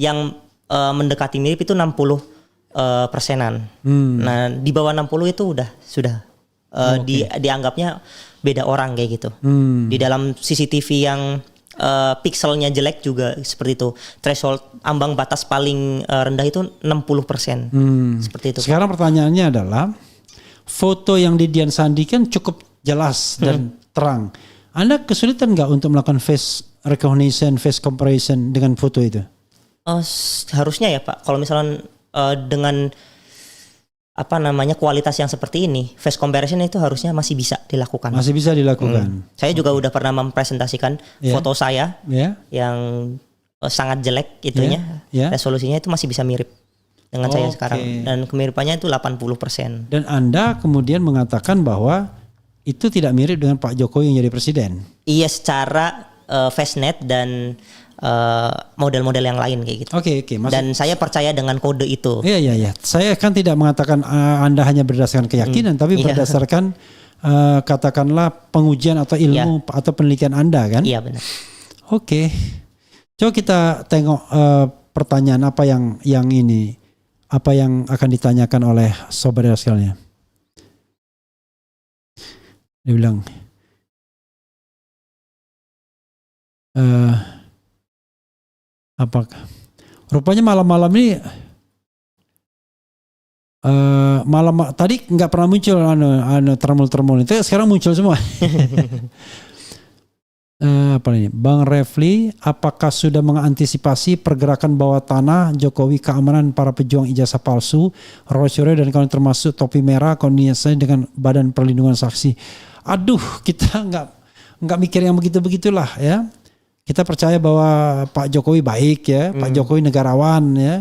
Yang mendekati mirip itu 60 persenan. Nah di bawah 60 itu sudah dianggapnya beda orang kayak gitu. Di dalam CCTV yang pixelnya jelek juga seperti itu. Threshold ambang batas paling rendah itu 60%. Seperti itu. Sekarang pertanyaannya adalah foto yang di Dian Sandi kan cukup jelas dan terang. Anda kesulitan nggak untuk melakukan face recognition, face comparison dengan foto itu? Harusnya ya Pak. Kalau misalnya dengan apa namanya kualitas yang seperti ini, face comparison itu harusnya masih bisa dilakukan. Masih bisa dilakukan. Saya juga udah pernah mempresentasikan foto saya yang sangat jelek itunya, resolusinya itu masih bisa mirip dengan saya sekarang, dan kemiripannya itu 80%. Dan Anda kemudian mengatakan bahwa itu tidak mirip dengan Pak Jokowi yang jadi presiden. Iya, secara FaceNet dan model-model yang lain kayak gitu. Oke. Dan saya percaya dengan kode itu. Iya. Saya kan tidak mengatakan Anda hanya berdasarkan keyakinan, tapi berdasarkan katakanlah pengujian atau ilmu atau penelitian Anda kan? Iya, benar. Oke. Coba kita tengok pertanyaan apa yang akan ditanyakan oleh saudara sekalian. Dia bilang, apakah rupanya malam-malam ini malam tadi nggak pernah muncul termul itu, sekarang muncul semua. Apa ini? Bang Refli, apakah sudah mengantisipasi pergerakan bawah tanah Jokowi, keamanan para pejuang ijazah palsu, Roy Suryo dan kawan termasuk topi merah, kondisinya dengan Badan Perlindungan Saksi? Aduh, kita nggak mikir yang begitulah ya. Kita percaya bahwa Pak Jokowi baik ya, Pak Jokowi negarawan ya.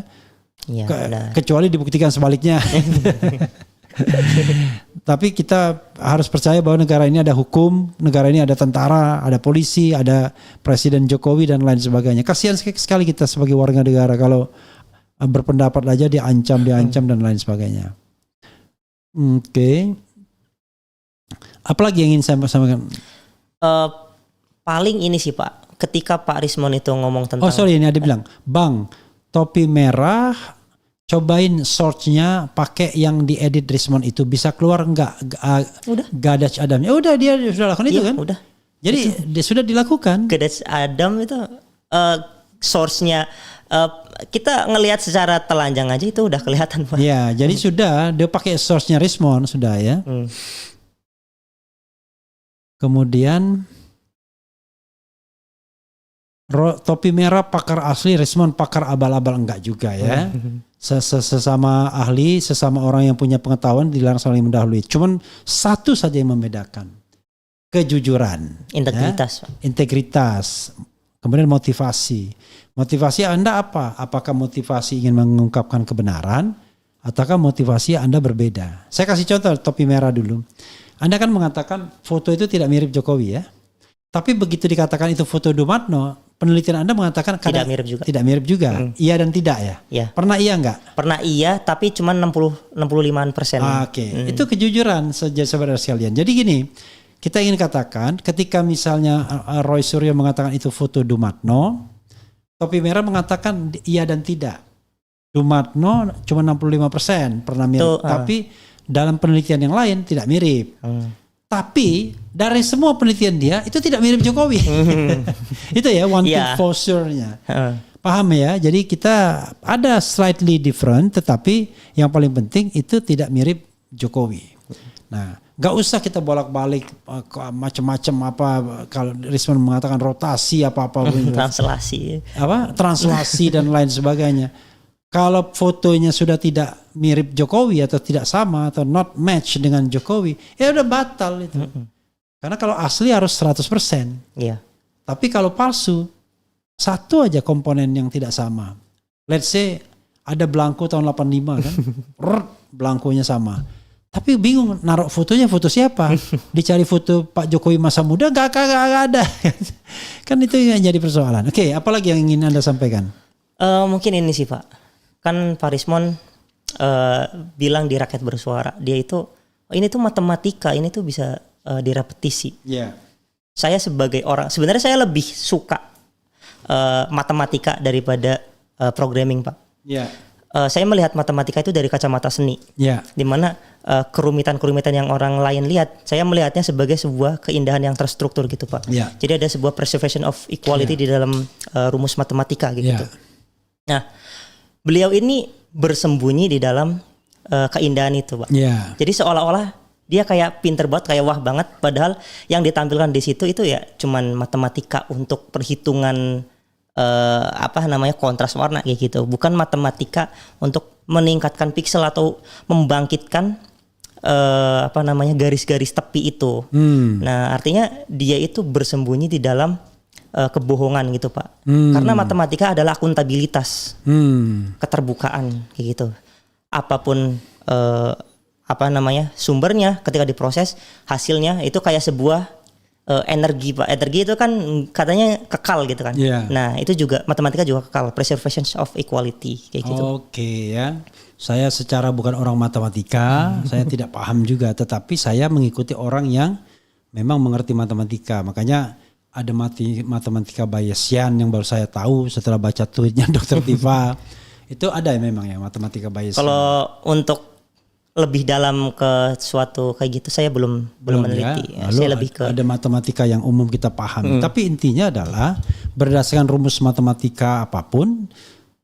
Kecuali dibuktikan sebaliknya. Tapi kita harus percaya bahwa negara ini ada hukum, negara ini ada tentara, ada polisi, ada Presiden Jokowi dan lain sebagainya. Kasihan sekali kita sebagai warga negara kalau berpendapat aja diancam dan lain sebagainya. Oke. Apalagi yang ingin saya sampaikan? Paling ini sih Pak. Ketika Pak Rismon itu ngomong tentang... ini ada bilang, Bang, topi merah, cobain search-nya pakai yang diedit Rismon itu. Bisa keluar enggak? Gadach Adamnya. Udah, dia sudah lakukan itu kan? Udah. Jadi dia sudah dilakukan. Gadach Adam itu source-nya kita ngelihat secara telanjang aja itu udah kelihatan Pak. Ya, jadi sudah dia pakai source-nya Rismon sudah ya. Kemudian topi merah pakar asli, Rismon pakar abal-abal, enggak juga ya. Sesama ahli, sesama orang yang punya pengetahuan dilarang saling mendahului. Cuman satu saja yang membedakan, kejujuran, integritas, kemudian motivasi. Motivasi Anda apa? Apakah motivasi ingin mengungkapkan kebenaran, ataukah motivasi Anda berbeda? Saya kasih contoh topi merah dulu. Anda kan mengatakan foto itu tidak mirip Jokowi ya. Tapi begitu dikatakan itu foto Dumatno, penelitian Anda mengatakan tidak mirip juga. Tidak mirip juga. Iya dan tidak ya? Iya. Pernah iya enggak? Pernah iya, tapi cuma 65%. Oke. Itu kejujuran saudara sekalian. Jadi gini, kita ingin katakan ketika misalnya Roy Suryo mengatakan itu foto Dumatno, topi merah mengatakan iya dan tidak. Dumatno cuma 65% pernah mirip. Tapi dalam penelitian yang lain tidak mirip. Tapi dari semua penelitian dia itu tidak mirip Jokowi. Itu ya one thing for sure-nya. Paham ya? Jadi kita ada slightly different, tetapi yang paling penting itu tidak mirip Jokowi. Nah, nggak usah kita bolak-balik macam-macam apa kalau Rismon mengatakan rotasi apa-apa translasi dan lain sebagainya. Kalau fotonya sudah tidak mirip Jokowi atau tidak sama atau not match dengan Jokowi, ya udah batal itu. Karena kalau asli harus 100%. Iya. Tapi kalau palsu, satu aja komponen yang tidak sama. Let's say ada belangko tahun 85 kan, belangkonya sama. Tapi bingung naruh fotonya foto siapa? Dicari foto Pak Jokowi masa muda gak ada. Kan itu yang jadi persoalan. Oke, apalagi yang ingin Anda sampaikan? Mungkin ini sih Pak. Kan Pak Rismon bilang di Rakyat Bersuara, dia itu ini tuh matematika, ini tuh bisa direpetisi. Saya sebagai orang, sebenarnya saya lebih suka matematika daripada programming Pak. Saya melihat matematika itu dari kacamata seni, di mana kerumitan-kerumitan yang orang lain lihat, saya melihatnya sebagai sebuah keindahan yang terstruktur gitu Pak. Jadi ada sebuah preservation of equality di dalam rumus matematika gitu. Nah, beliau ini bersembunyi di dalam keindahan itu Pak. Jadi seolah-olah dia kayak pinter banget, kayak wah banget, padahal yang ditampilkan di situ itu ya cuman matematika untuk perhitungan apa namanya kontras warna kayak gitu. Bukan matematika untuk meningkatkan piksel atau membangkitkan apa namanya garis-garis tepi itu. Nah, artinya dia itu bersembunyi di dalam kebohongan gitu, Pak. Karena matematika adalah akuntabilitas, keterbukaan kayak gitu. Apapun apa namanya sumbernya, ketika diproses hasilnya itu kayak sebuah energi, Pak. Energi itu kan katanya kekal gitu kan. Yeah. Nah, itu juga matematika juga kekal, preservation of equality kayak gitu. Oke ya. Saya secara bukan orang matematika, saya tidak paham juga, tetapi saya mengikuti orang yang memang mengerti matematika. Makanya ada matematika Bayesian yang baru saya tahu setelah baca tweetnya Dr. Tifa. Itu ada memang ya matematika Bayesian. Kalau untuk lebih dalam ke suatu kayak gitu saya belum meneliti. Ya. Saya lebih ke ada matematika yang umum kita pahami. Tapi intinya adalah berdasarkan rumus matematika apapun,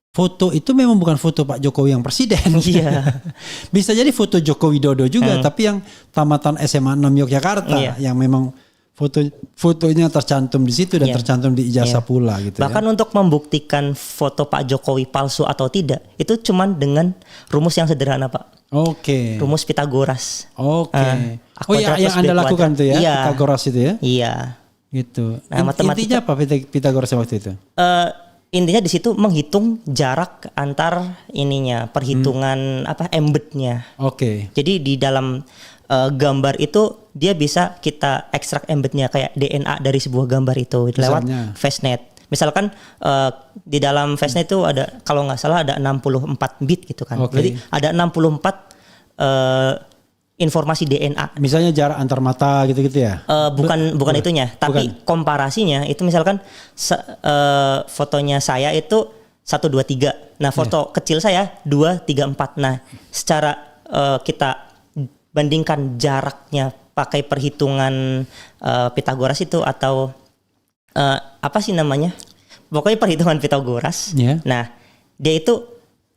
foto itu memang bukan foto Pak Jokowi yang presiden. Iya. Bisa jadi foto Joko Widodo juga, tapi yang tamatan SMA 6 Yogyakarta yang memang fotonya tercantum di situ dan tercantum di ijazah pula gitu. Bahkan untuk membuktikan foto Pak Jokowi palsu atau tidak, itu cuman dengan rumus yang sederhana, Pak. Oke. Rumus Pitagoras. Oke. Oh ya, yang Anda lakukan tuh ya, Pitagoras itu ya? Iya. Gitu. Nah, intinya apa Pitagoras waktu itu? Intinya di situ menghitung jarak antar perhitungan embednya. Oke. Jadi di dalam gambar itu dia bisa kita ekstrak embednya kayak DNA dari sebuah gambar itu lewat Fastnet. Misalkan di dalam Fastnet itu ada kalau nggak salah ada 64 bit gitu kan. Berarti ada 64 informasi DNA. Misalnya jarak antar mata gitu-gitu ya? Bukan itunya, tapi komparasinya itu misalkan fotonya saya itu 1, 2, 3. Nah, foto kecil saya 2, 3, 4. Nah, secara kita bandingkan jaraknya pakai perhitungan Pitagoras itu atau apa sih namanya? Pokoknya perhitungan Pitagoras. Yeah. Nah, dia itu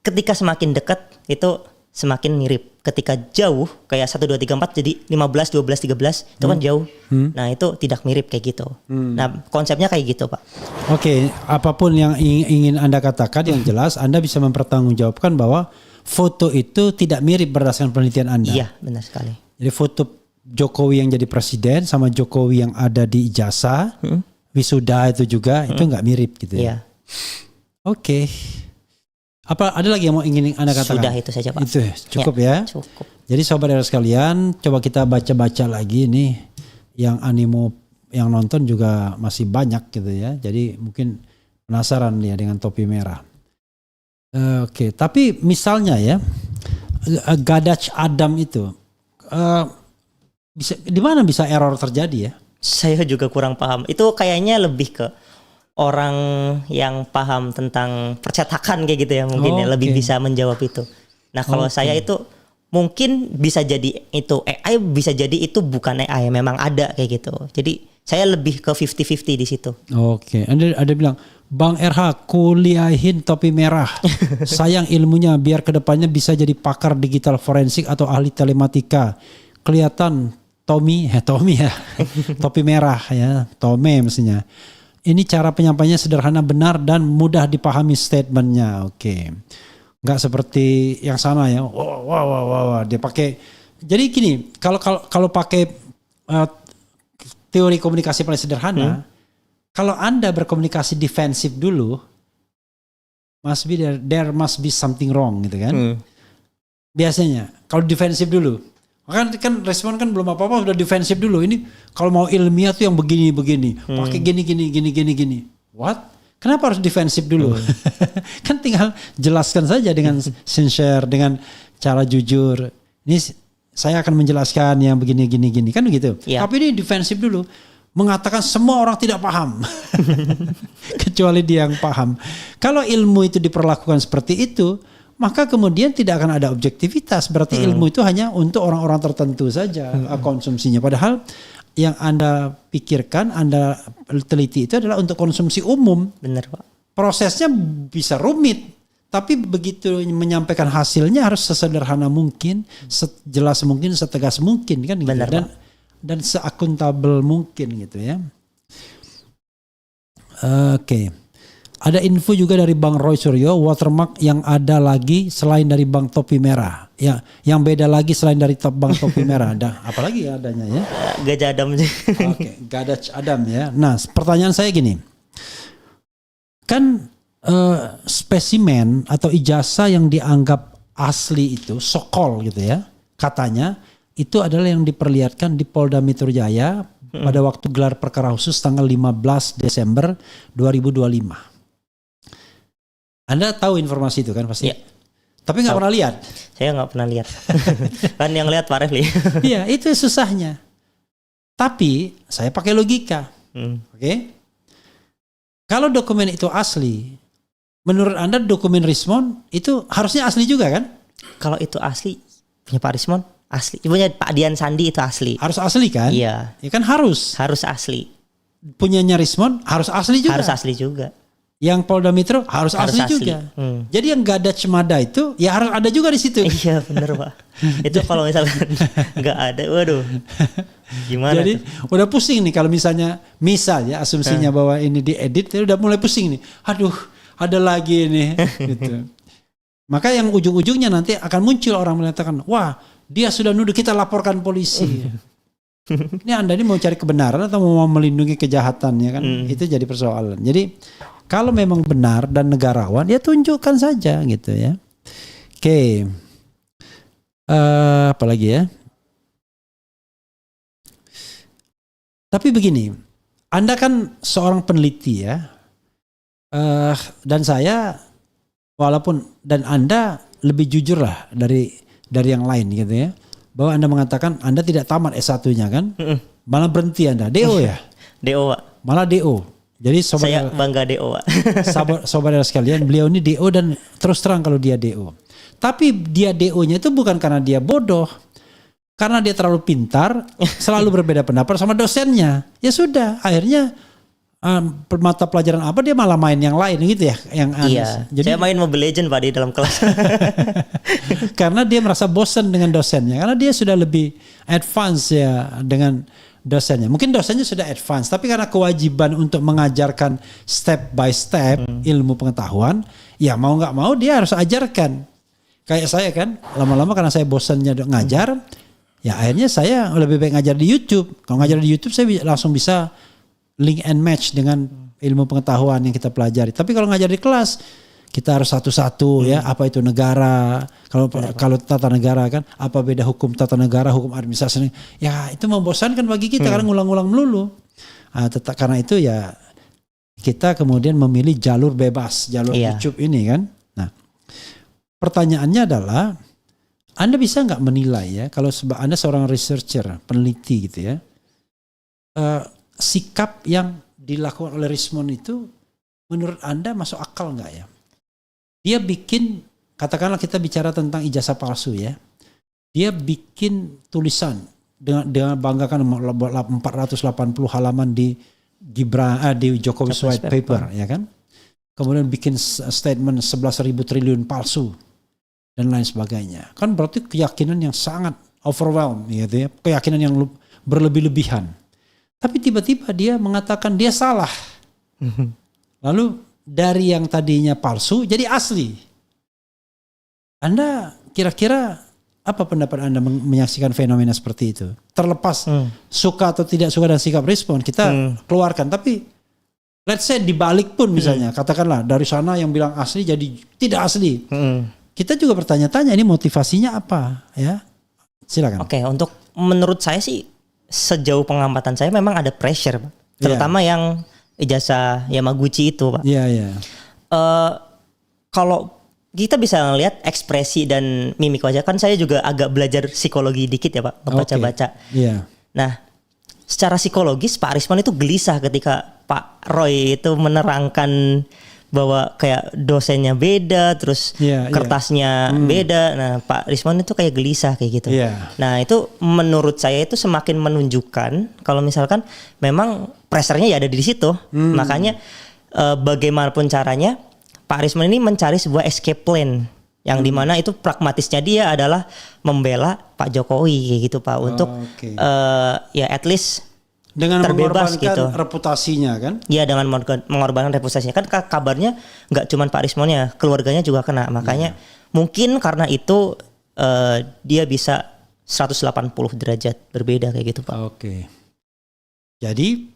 ketika semakin dekat itu semakin mirip. Ketika jauh kayak 1, 2, 3, 4 jadi 15, 12, 13 itu kan jauh. Nah, itu tidak mirip kayak gitu. Nah, konsepnya kayak gitu, Pak. Oke, apapun yang ingin Anda katakan yang jelas Anda bisa mempertanggungjawabkan bahwa foto itu tidak mirip berdasarkan penelitian Anda. Iya, benar sekali. Jadi foto Jokowi yang jadi presiden sama Jokowi yang ada di ijazah, wisuda itu juga itu nggak mirip gitu ya. Iya. Oke. Apa ada lagi yang mau ingin Anda katakan? Sudah itu saja, Pak. Itu cukup ya. Cukup. Jadi sobat sekalian, coba kita baca-baca lagi nih yang animo yang nonton juga masih banyak gitu ya. Jadi mungkin penasaran ya dengan topi merah. Oke, tapi misalnya ya Gadach Adam itu bisa di mana bisa error terjadi ya? Saya juga kurang paham. Itu kayaknya lebih ke orang yang paham tentang percetakan kayak gitu ya mungkin ya lebih bisa menjawab itu. Nah, kalau saya itu mungkin bisa jadi itu AI, bisa jadi itu bukan AI, memang ada kayak gitu. Jadi saya lebih ke 50-50 di situ. Oke, ada bilang Bang RH kuliahin topi merah. Sayang ilmunya biar kedepannya bisa jadi pakar digital forensik atau ahli telematika. Kelihatan Tommy ya topi merah ya, Tome mestinya. Ini cara penyampaiannya sederhana, benar dan mudah dipahami statementnya. Oke, nggak seperti yang sana ya. Wah, dia pakai. Jadi gini, kalau pakai teori komunikasi paling sederhana, kalau Anda berkomunikasi defensif dulu, there must be something wrong gitu kan? Biasanya kalau defensif dulu. Kan respon kan belum apa-apa udah defensif dulu. Ini kalau mau ilmiah tuh yang begini pakai gini. What? Kenapa harus defensif dulu? Kan tinggal jelaskan saja dengan sincere, dengan cara jujur. Ini saya akan menjelaskan yang begini kan begitu. Tapi ini defensif dulu, mengatakan semua orang tidak paham kecuali dia yang paham. Kalau ilmu itu diperlakukan seperti itu, maka kemudian tidak akan ada objektivitas. Berarti ilmu itu hanya untuk orang-orang tertentu saja konsumsinya. Padahal yang Anda pikirkan, Anda teliti itu adalah untuk konsumsi umum. Benar, Pak. Prosesnya bisa rumit, tapi begitu menyampaikan hasilnya harus sesederhana mungkin, sejelas mungkin, setegas mungkin kan gitu. Benar, dan seakuntabel mungkin gitu ya. Oke. ada info juga dari Bang Roy Suryo, watermark yang ada lagi selain dari Bang Topi Merah. Ya, yang beda lagi selain dari Bang Topi Merah. Ada apa lagi ya adanya ya? Gajah Adam. Oke, Gadaj Adam ya. Nah, pertanyaan saya gini. Kan spesimen atau ijazah yang dianggap asli itu, sokol gitu ya. Katanya itu adalah yang diperlihatkan di Polda Metro Jaya pada waktu gelar perkara khusus tanggal 15 Desember 2025. Anda tahu informasi itu kan pasti? Iya. Tapi nggak pernah lihat. Saya nggak pernah lihat. Kan yang lihat Pak Refli. Iya, itu susahnya. Tapi saya pakai logika. Oke? Kalau dokumen itu asli, menurut Anda dokumen Rismond itu harusnya asli juga kan? Kalau itu asli, punya Pak Rismond asli. Punya Pak Dian Sandi itu asli. Harus asli kan? Iya. Ya kan harus. Harus asli. Punyanya Rismond harus asli juga. Harus asli juga. Yang Polda Metro harus asli juga. Jadi yang gak ada cemada itu ya harus ada juga di situ. Iya benar Pak. Itu kalau misalkan nggak ada, waduh. Gimana? Jadi udah pusing nih kalau misalnya ya asumsinya bahwa ini diedit, udah mulai pusing nih. Aduh, ada lagi nih. Gitu. Maka yang ujung-ujungnya nanti akan muncul orang mengatakan, wah dia sudah nuduh, kita laporkan polisi. Ini Anda ini mau cari kebenaran atau mau melindungi kejahatannya kan? Itu jadi persoalan. Jadi kalau memang benar dan negarawan, ya tunjukkan saja gitu ya. Oke. Apa lagi ya? Tapi begini, Anda kan seorang peneliti ya. Dan saya walaupun dan Anda lebih jujur lah dari yang lain gitu ya. Bahwa Anda mengatakan Anda tidak tamat S1-nya kan? Malah berhenti Anda. DO ya? DO Pak. Malah DO. Jadi saya bangga DO Pak. Saudara sekalian, beliau ini DO dan terus terang kalau dia DO. Tapi dia DO-nya itu bukan karena dia bodoh. Karena dia terlalu pintar, selalu berbeda pendapat sama dosennya. Ya sudah, akhirnya mata pelajaran apa dia malah main yang lain gitu ya, yang aneh. Iya. Jadi saya main Mobile Legends Pak di dalam kelas. Karena dia merasa bosan dengan dosennya, karena dia sudah lebih advance ya dengan dosennya. Mungkin dosennya sudah advance, tapi karena kewajiban untuk mengajarkan step by step ilmu pengetahuan, ya mau nggak mau dia harus ajarkan. Kayak saya kan, lama-lama karena saya bosannya ngajar, ya akhirnya saya lebih baik ngajar di YouTube. Kalau ngajar di YouTube saya langsung bisa link and match dengan ilmu pengetahuan yang kita pelajari. Tapi kalau ngajar di kelas, kita harus satu-satu ya, apa itu negara, kalau tata negara kan, apa beda hukum tata negara, hukum administrasi. Ya itu membosankan bagi kita karena ngulang-ngulang melulu. Karena itu ya kita kemudian memilih jalur bebas, jalur YouTube ini kan. Nah, pertanyaannya adalah, Anda bisa nggak menilai ya, kalau Anda seorang researcher, peneliti gitu ya, sikap yang dilakukan oleh Rismond itu menurut Anda masuk akal nggak ya? Dia bikin, katakanlah kita bicara tentang ijazah palsu ya, dia bikin tulisan dengan banggakan 480 halaman di Jokowi White Paper ya kan, kemudian bikin statement 11.000 triliun palsu dan lain sebagainya. Kan berarti keyakinan yang sangat overwhelm gitu ya, keyakinan yang berlebih-lebihan. Tapi tiba-tiba dia mengatakan dia salah. Lalu dari yang tadinya palsu jadi asli. Anda kira-kira apa pendapat Anda menyaksikan fenomena seperti itu? Terlepas suka atau tidak suka dan sikap Rismond, kita keluarkan. Tapi let's say dibalik pun misalnya, katakanlah dari sana yang bilang asli jadi tidak asli. Kita juga bertanya-tanya ini motivasinya apa ya? Silakan. Oke, untuk menurut saya sih sejauh pengamatan saya memang ada pressure, Pak. Terutama yang ijazah Yamaguchi itu, Pak. Iya. Kalau kita bisa ngelihat ekspresi dan mimik wajah, kan saya juga agak belajar psikologi dikit ya Pak, ngebaca-baca. Iya. Nah, secara psikologis Pak Rismond itu gelisah ketika Pak Roy itu menerangkan bahwa kayak dosennya beda, terus kertasnya beda. Nah, Pak Rismond itu kayak gelisah kayak gitu. Nah, itu menurut saya itu semakin menunjukkan kalau misalkan memang pressure-nya ya ada di situ. Makanya bagaimanapun caranya Pak Rismond ini mencari sebuah escape plan yang dimana itu pragmatisnya dia adalah membela Pak Jokowi kayak gitu Pak, untuk ya at least dengan terbebas mengorbankan gitu. reputasinya kan? Iya, dengan mengorbankan reputasinya. Kan kabarnya nggak cuma Pak Rismonnya, keluarganya juga kena. Makanya mungkin karena itu dia bisa 180 derajat berbeda kayak gitu, Pak. Oke. Jadi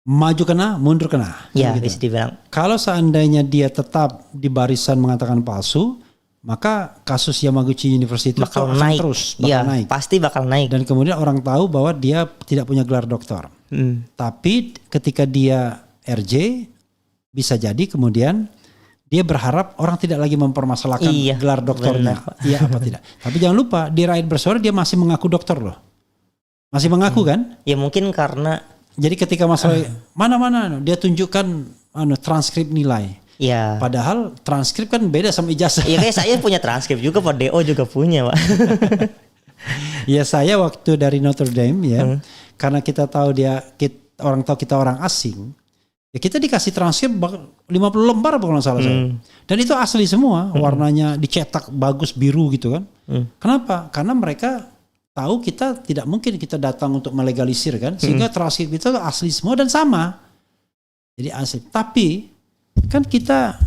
maju kena, mundur kena. Ya, gitu. bisa dibilang. Kalau seandainya dia tetap di barisan mengatakan palsu, maka kasus Yamaguchi University Bakal itu akan naik. terus Iya, naik. pasti bakal naik. Dan kemudian orang tahu bahwa dia tidak punya gelar doktor. Tapi ketika dia RJ, bisa jadi kemudian dia berharap orang tidak lagi mempermasalahkan gelar doktornya. Iya apa tidak. Tapi jangan lupa di Rakyat Bersuara dia masih mengaku dokter loh. Masih mengaku kan? Ya mungkin karena. Jadi ketika masalah mana-mana dia tunjukkan transkrip nilai. Ya. Padahal transkrip kan beda sama ijazah. Iya, kayak saya punya transkrip juga, Pak DO juga punya, Pak. Ya saya waktu dari Notre Dame ya, karena kita tahu orang tahu kita orang asing, ya kita dikasih transkrip 50 lembar kalau nggak salah saya. Dan itu asli semua, warnanya dicetak bagus biru gitu kan. Kenapa? Karena mereka tahu kita tidak mungkin kita datang untuk melegalisir kan, sehingga transkrip itu asli semua dan sama. Jadi asli. Tapi kan kita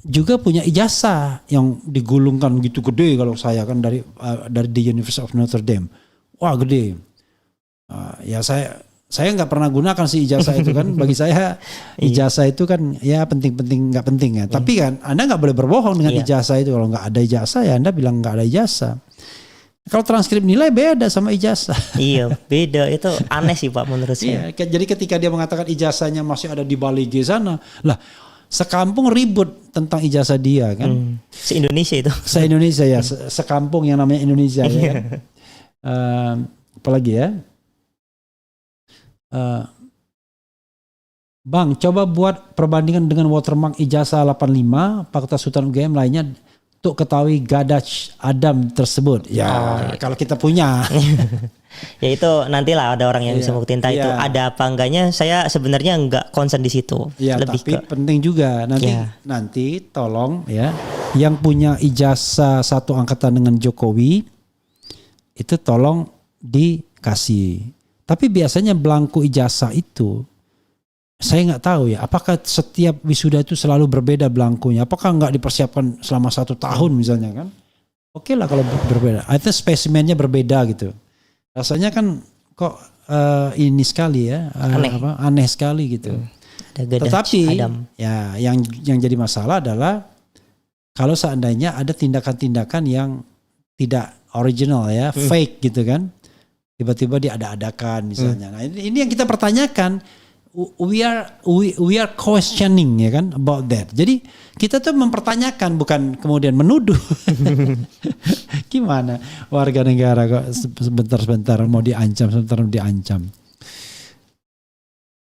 juga punya ijazah yang digulungkan gitu gede kalau saya kan dari the University of Notre Dame. Wah gede. Ya saya nggak pernah gunakan si ijazah itu kan. Bagi saya ijazah itu kan ya penting-penting nggak penting ya. Tapi kan Anda nggak boleh berbohong dengan ijazah itu. Kalau nggak ada ijazah ya Anda bilang nggak ada ijazah. Kalau transkrip nilai beda sama ijazah. Iya, beda. Itu aneh sih Pak menurut saya. Iya, jadi ketika dia mengatakan ijazahnya masih ada di Bali G sana, lah sekampung ribut tentang ijazah dia kan. Se-Indonesia itu. Se-Indonesia ya, sekampung yang namanya Indonesia ya. Apalagi ya. Bang, coba buat perbandingan dengan watermark ijazah 85 Fakultas Sultan UGM lainnya untuk ketahui Gadach Adam tersebut. Ya, kalau kita punya. Ya itu nantilah ada orang yang bisa buktiin itu ada apa enggaknya. Saya sebenarnya enggak concern di situ. Ya, tapi penting juga nanti tolong ya yang punya ijazah satu angkatan dengan Jokowi itu tolong dikasih. Tapi biasanya belangku ijazah itu saya nggak tahu ya, apakah setiap wisuda itu selalu berbeda belangkunya? Apakah nggak dipersiapkan selama 1 tahun misalnya kan? Oke lah kalau berbeda. Itu spesimennya berbeda gitu. Rasanya kan kok ini sekali ya, aneh sekali gitu. Tetapi ya yang jadi masalah adalah kalau seandainya ada tindakan-tindakan yang tidak original ya, fake gitu kan, tiba-tiba diada-adakan misalnya. Nah ini yang kita pertanyakan. We are questioning ya kan about that. Jadi kita tuh mempertanyakan bukan kemudian menuduh. Gimana warga negara kok sebentar mau diancam, sebentar diancam.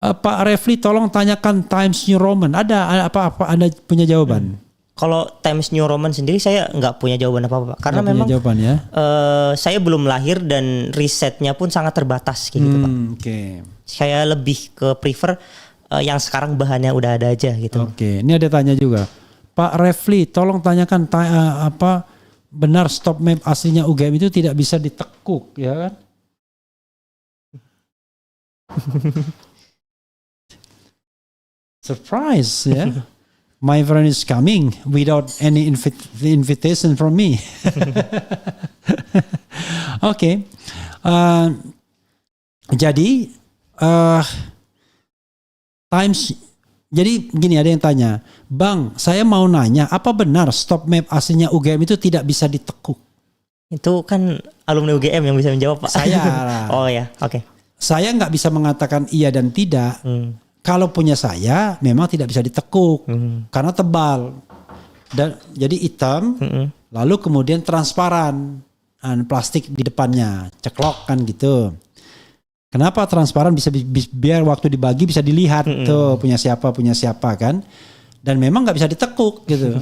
Pak Refli tolong tanyakan Times New Roman. Ada apa-apa Anda punya jawaban? Kalau Times New Roman sendiri saya nggak punya jawaban apa-apa. Karena memang jawaban, ya? Saya belum lahir dan risetnya pun sangat terbatas kayak gitu Pak. Okay. Saya lebih ke prefer yang sekarang bahannya udah ada aja gitu. Oke, ini ada tanya juga. Pak Refli, tolong tanyakan apa benar stop map aslinya UGM itu tidak bisa ditekuk, ya kan? Surprise, ya. My friend is coming without any invitation from me. Oke. Jadi Times, jadi gini ada yang tanya, Bang, saya mau nanya, apa benar stop map aslinya UGM itu tidak bisa ditekuk? Itu kan alumni UGM yang bisa menjawab Pak. Saya. Oh ya, oke. Saya nggak bisa mengatakan iya dan tidak. Kalau punya saya, memang tidak bisa ditekuk karena tebal dan jadi hitam, lalu kemudian transparan, plastik di depannya, ceklok kan gitu. Kenapa transparan bisa biar waktu dibagi bisa dilihat tuh punya siapa kan, dan memang nggak bisa ditekuk gitu.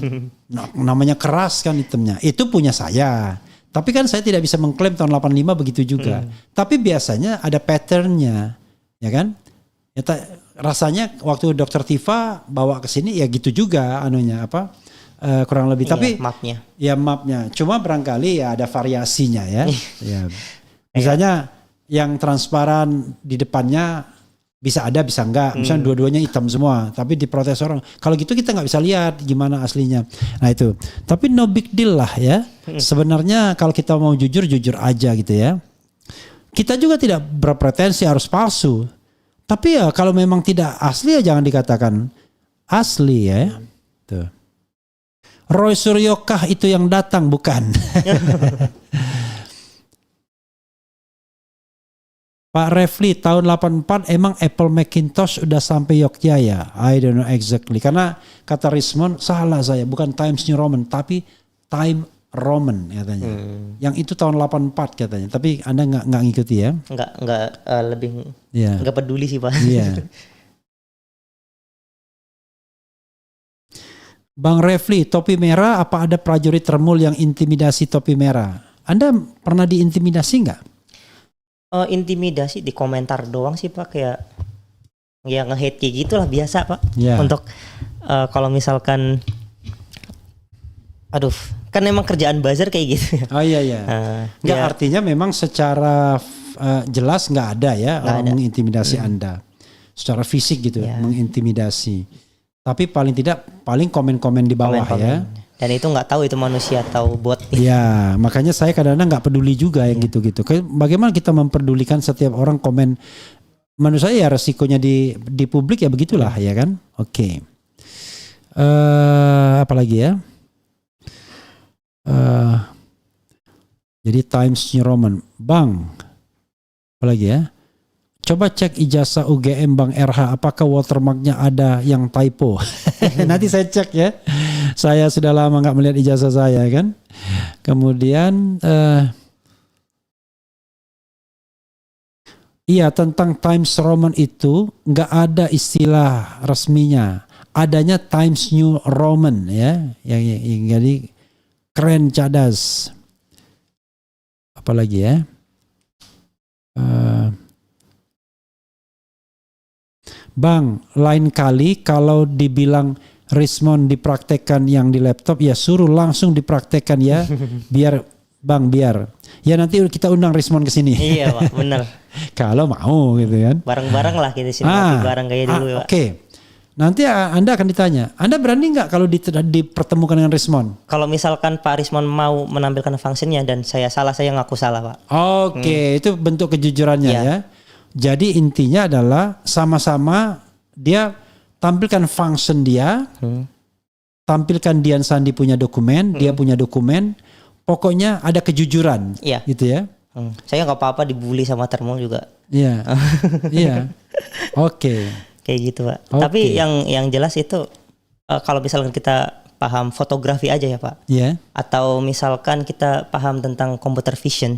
Namanya keras kan hitamnya. Itu punya saya. Tapi kan saya tidak bisa mengklaim tahun 85 begitu juga. Tapi biasanya ada patternnya, ya kan? Ya, rasanya waktu Dokter Tifa bawa ke sini ya gitu juga anunya kurang lebih. Tapi mapnya. Ya mapnya. Cuma barangkali ya ada variasinya ya. Ya. Misalnya yang transparan di depannya bisa ada bisa enggak, misalnya dua-duanya hitam semua, tapi diprotes orang. Kalau gitu kita nggak bisa lihat gimana aslinya. Nah itu, tapi no big deal lah ya. Sebenarnya kalau kita mau jujur aja gitu ya. Kita juga tidak berpretensi harus palsu. Tapi ya kalau memang tidak asli ya jangan dikatakan asli ya. Tuh. Roy Suryokah itu yang datang bukan? Pak Refli tahun 84 emang Apple Macintosh udah sampai Yogyakarta ya? I don't know exactly. Karena kata Rismond salah saya, bukan Times New Roman tapi Time Roman katanya. Yang itu tahun 84 katanya. Tapi Anda nggak ngikuti ya? Nggak lebih Yeah. nggak peduli sih Pak. Iya. Bang Refli, topi merah apa ada prajurit Remul yang intimidasi topi merah? Anda pernah diintimidasi nggak? Intimidasi di komentar doang sih Pak, kayak ya nge-hate kayak gitulah biasa Pak. Ya. Untuk kalau misalkan aduh, kan emang kerjaan buzzer kayak gitu ya. Oh iya iya. Nggak, Ya. artinya memang secara jelas nggak ada ya Nggak orang ada. mengintimidasi Anda secara fisik gitu, Ya. mengintimidasi. Tapi paling tidak paling komen-komen di bawah ya. Komen-komen. Dan itu nggak tahu itu manusia atau bot. Ya, makanya saya kadang-kadang nggak peduli juga yang gitu-gitu. Bagaimana kita memperdulikan setiap orang komen? Menurut saya ya resikonya di publik ya begitulah ya kan. Oke. Apa lagi ya? Jadi Times New Roman, Bang. Apa lagi ya? Coba cek ijazah UGM Bang RH, apakah watermarknya ada yang typo? Nanti saya cek ya. Saya sudah lama nggak melihat ijazah saya kan. Kemudian iya, tentang Times Roman itu nggak ada istilah resminya. Adanya Times New Roman ya, yang jadi keren cadas. Apalagi ya? Bang, lain kali kalau dibilang Rismond dipraktekkan yang di laptop, ya suruh langsung dipraktekkan ya, biar ya nanti kita undang Rismond ke sini. Iya Pak, benar. Kalau mau gitu kan. Bareng-bareng lah kita sini ngopi bareng kayak dulu Pak. Oke. Nanti Anda akan ditanya, Anda berani nggak kalau dipertemukan dengan Rismond? Kalau misalkan Pak Rismond mau menampilkan fungsinya dan saya salah, saya ngaku salah Pak. Oke, itu bentuk kejujurannya ya. Jadi intinya adalah sama-sama dia tampilkan function dia, tampilkan Dian Sandi punya dokumen, dia punya dokumen, pokoknya ada kejujuran, gitu ya. Saya nggak apa-apa dibully sama Termul juga. Iya, iya, oke. Kayak gitu Pak. Oke. Tapi yang jelas itu kalau misalkan kita paham fotografi aja ya Pak, atau misalkan kita paham tentang computer vision,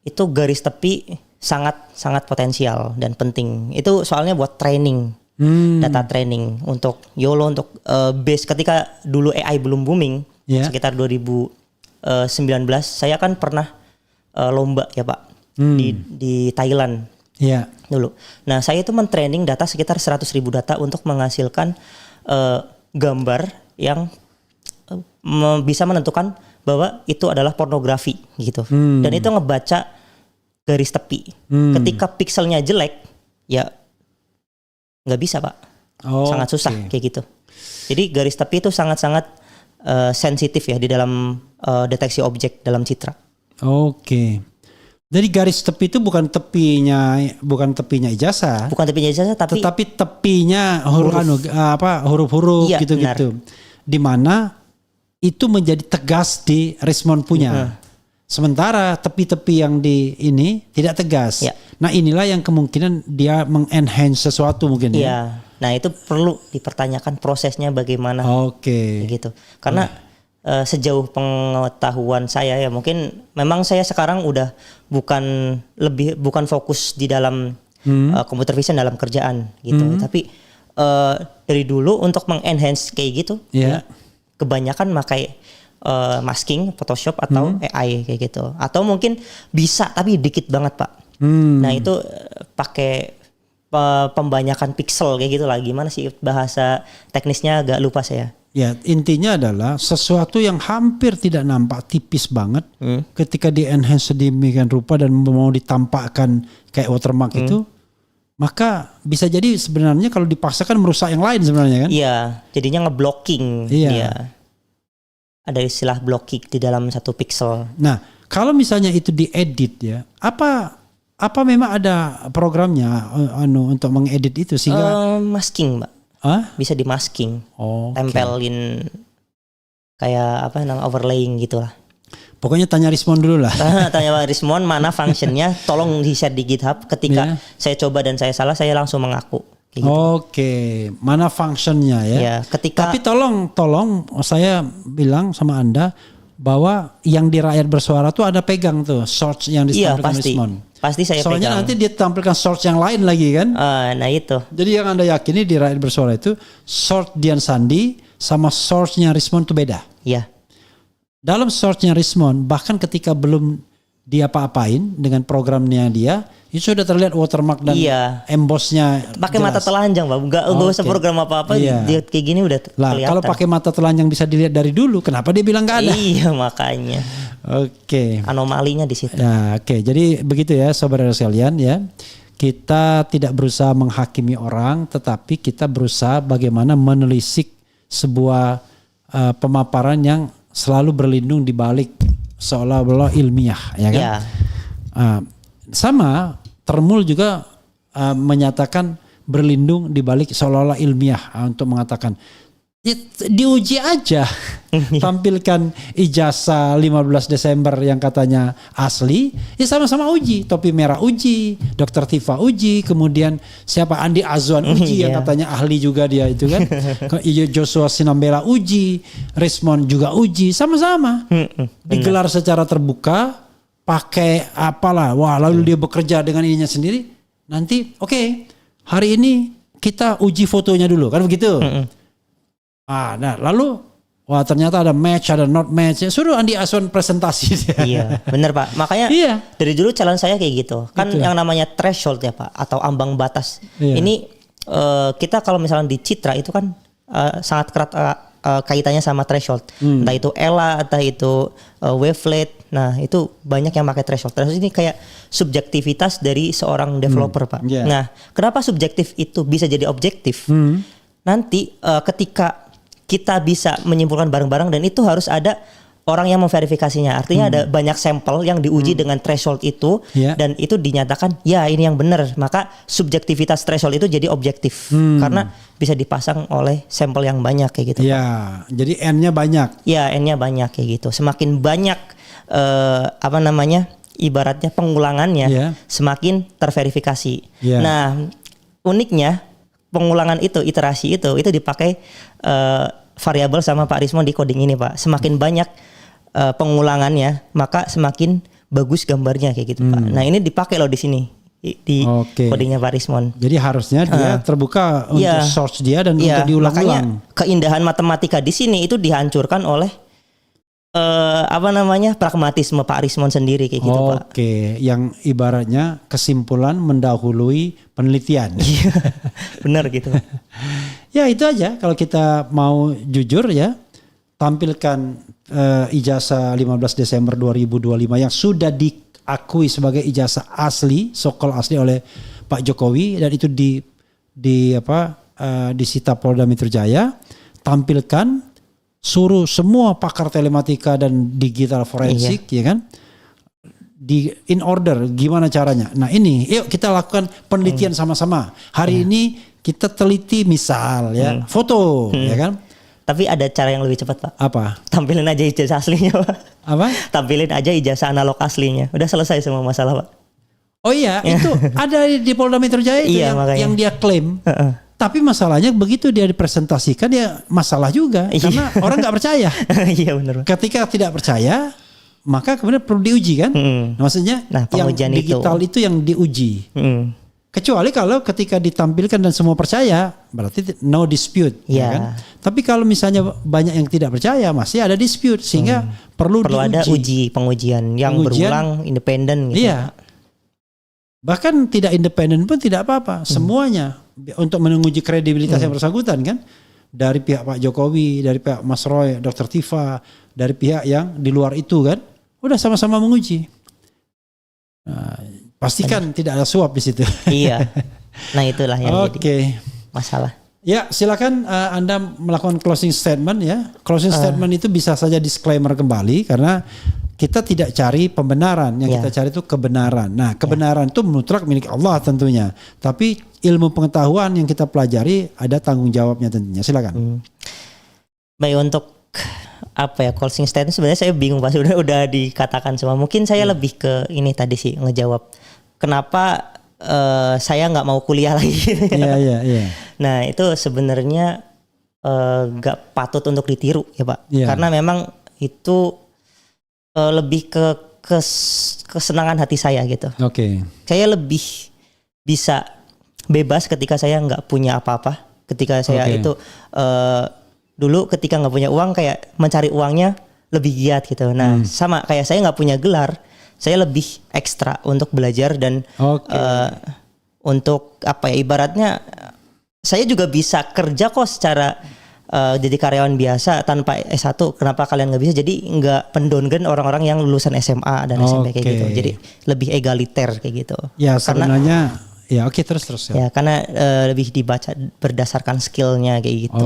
itu garis tepi sangat potensial dan penting. Itu soalnya buat training, data training untuk YOLO, untuk base ketika dulu AI belum booming, sekitar 2019 saya kan pernah lomba ya Pak di Thailand dulu. Nah saya itu men-training data sekitar 100.000 data untuk menghasilkan gambar yang bisa menentukan bahwa itu adalah pornografi gitu. Dan itu ngebaca garis tepi. Ketika pixelnya jelek, ya nggak bisa Pak. Sangat susah kayak gitu. Jadi garis tepi itu sangat-sangat sensitif ya di dalam deteksi objek dalam citra. Oke. Jadi garis tepi itu bukan tepinya ijazah. Bukan tepinya ijazah, tetapi tepinya huruf-huruf gitu-gitu. Di mana itu menjadi tegas di Rismond punya. Sementara tepi-tepi yang di ini tidak tegas. Nah inilah yang kemungkinan dia mengenhance sesuatu mungkin ya. Nah itu perlu dipertanyakan prosesnya bagaimana. Gitu. Karena sejauh pengetahuan saya ya, mungkin memang saya sekarang udah bukan fokus di dalam computer vision dalam kerjaan gitu. Tapi dari dulu untuk mengenhance kayak gitu, kebanyakan pakai masking, Photoshop atau AI kayak gitu. Atau mungkin bisa tapi dikit banget Pak. Nah itu pakai pembanyakan pixel kayak gitu lah. Gimana sih bahasa teknisnya agak lupa saya. Ya, intinya adalah sesuatu yang hampir tidak nampak, tipis banget, ketika di enhance sedemikian rupa dan mau ditampakkan kayak watermark itu, maka bisa jadi sebenarnya kalau dipaksakan merusak yang lain sebenarnya kan? Iya, jadinya ngeblocking. Iya. Dia. Ada istilah blocking di dalam satu pixel. Nah, kalau misalnya itu diedit ya, apa memang ada programnya untuk mengedit itu sehingga masking, Mbak. Bisa di masking. Tempelin kayak overlaying gitulah. Pokoknya tanya Rismon dulu lah. Tanya Pak Rismon mana functionnya, tolong di share di GitHub. Ketika saya coba dan saya salah, saya langsung mengaku. Gitu. Oke, mana functionnya ya? Ya, ketika. Tapi tolong saya bilang sama Anda bahwa yang di rakyat bersuara tuh ada pegang tuh source yang ditampilkan Rismon. Pasti saya soalnya pegang. nanti dia tampilkan source yang lain lagi kan? Nah itu. Jadi yang Anda yakini di rakyat bersuara itu source Dian Sandi sama source-nya Rismon itu beda. Iya. Dalam source-nya Rismon bahkan ketika belum dia apa-apain dengan programnya dia, itu sudah terlihat watermark dan embossnya. Pakai mata telanjang, Pak. Enggak usah program apa-apa. Dia kayak gini udah kelihatan. Kalau pakai mata telanjang bisa dilihat dari dulu, kenapa dia bilang nggak ada? Iya makanya. Oke. Anomalinya di situ. Ya, oke. Jadi begitu ya, saudara sekalian ya. Kita tidak berusaha menghakimi orang, tetapi kita berusaha bagaimana menelisik sebuah pemaparan yang selalu berlindung di balik seolah-olah ilmiah, ya kan? Sama Termul juga menyatakan berlindung di balik seolah-olah ilmiah untuk mengatakan diuji aja. Tampilkan ijazah 15 Desember yang katanya asli, ya sama-sama uji. Topi Merah uji, Dr. Tifa uji, kemudian siapa Andi Azwan uji yang katanya ahli juga dia itu kan. Joshua Sinambela uji, Rismon juga uji, sama-sama. Digelar secara terbuka, pakai apalah, lalu dia bekerja dengan ininya sendiri. Nanti hari ini kita uji fotonya dulu, kan begitu. Nah lalu ternyata ada match, ada not match. Suruh Andi Azwan presentasi. Iya, benar Pak. Makanya dari dulu challenge saya kayak gitu. Kan yang namanya threshold ya Pak, atau ambang batas. Ini kita kalau misalnya di Citra itu kan sangat kerat kaitannya sama threshold. Entah itu ELA, entah itu wavelet. Nah itu banyak yang pakai threshold. Threshold ini kayak subjektivitas dari seorang developer Pak. Nah kenapa subjektif itu bisa jadi objektif? Nanti ketika kita bisa menyimpulkan bareng-bareng dan itu harus ada orang yang memverifikasinya. Artinya ada banyak sampel yang diuji dengan threshold itu dan itu dinyatakan ya ini yang benar. Maka subjektivitas threshold itu jadi objektif karena bisa dipasang oleh sampel yang banyak kayak gitu. Ya, jadi N-nya banyak. Ya, N-nya banyak kayak gitu. Semakin banyak ibaratnya pengulangannya semakin terverifikasi. Nah, uniknya pengulangan itu, iterasi itu dipakai variabel sama Pak Rismon di coding ini Pak. Semakin banyak pengulangannya, maka semakin bagus gambarnya kayak gitu Pak. Nah ini dipakai loh di sini di codingnya Pak Rismon. Jadi harusnya dia terbuka untuk source dia dan untuk diulang-ulang. Makanya keindahan matematika di sini itu dihancurkan oleh pragmatisme Pak Rismon sendiri kayak gitu Pak. Yang ibaratnya kesimpulan mendahului penelitian. Benar gitu. Ya itu aja kalau kita mau jujur ya, tampilkan ijazah 15 Desember 2025 yang sudah diakui sebagai ijazah asli, so-called asli oleh Pak Jokowi dan itu disita Polda Metro Jaya. Tampilkan, suruh semua pakar telematika dan digital forensik ya kan in order gimana caranya. Nah ini yuk kita lakukan penelitian sama-sama. Hari ini kita teliti misal foto ya kan. Tapi ada cara yang lebih cepat Pak. Apa? Tampilin aja ijazah aslinya Pak. Apa? Tampilin aja ijazah analog aslinya. Udah selesai semua masalah Pak. Oh iya itu ada di Polda Metro Jaya itu yang dia klaim. Tapi masalahnya begitu dia dipresentasikan ya masalah juga karena orang nggak percaya. Iya benar. Ketika tidak percaya maka kemudian perlu diuji kan. Maksudnya yang digital itu yang diuji. Kecuali kalau ketika ditampilkan dan semua percaya berarti no dispute. Ya kan? Tapi kalau misalnya banyak yang tidak percaya masih ada dispute sehingga perlu diuji. Ada pengujian yang berulang independen gitu. Iya. Bahkan tidak independen pun tidak apa-apa. Semuanya untuk menguji kredibilitas yang bersangkutan kan. dari pihak Pak Jokowi, dari pihak Mas Roy, Dr. Tifa, dari pihak yang di luar itu kan, udah sama-sama menguji. Nah, pastikan tidak ada suap di situ. Iya. Nah itulah yang jadi masalah. Ya silakan Anda melakukan closing statement ya. Closing statement itu bisa saja disclaimer kembali karena kita tidak cari pembenaran, yang kita cari itu kebenaran. Nah kebenaran itu mutlak milik Allah tentunya. Tapi ilmu pengetahuan yang kita pelajari ada tanggung jawabnya tentunya. Silakan. Baik, untuk apa ya closing statement sebenarnya saya bingung Pak, udah dikatakan semua. Mungkin saya lebih ke ini tadi sih ngejawab kenapa saya nggak mau kuliah lagi. Iya. Nah itu sebenarnya nggak patut untuk ditiru ya Pak, karena memang itu lebih ke kesenangan hati saya gitu. Saya lebih bisa bebas ketika saya nggak punya apa-apa. Ketika saya itu dulu ketika nggak punya uang kayak mencari uangnya lebih giat gitu. Nah sama kayak saya nggak punya gelar, saya lebih ekstra untuk belajar dan untuk apa ya ibaratnya saya juga bisa kerja kok secara jadi karyawan biasa tanpa S1. Kenapa kalian nggak bisa? Jadi nggak pendowngrade orang-orang yang lulusan SMA dan SMP kayak gitu. Jadi lebih egaliter kayak gitu. Ya sebenarnya terus ya. Ya karena lebih dibaca berdasarkan skillnya kayak gitu.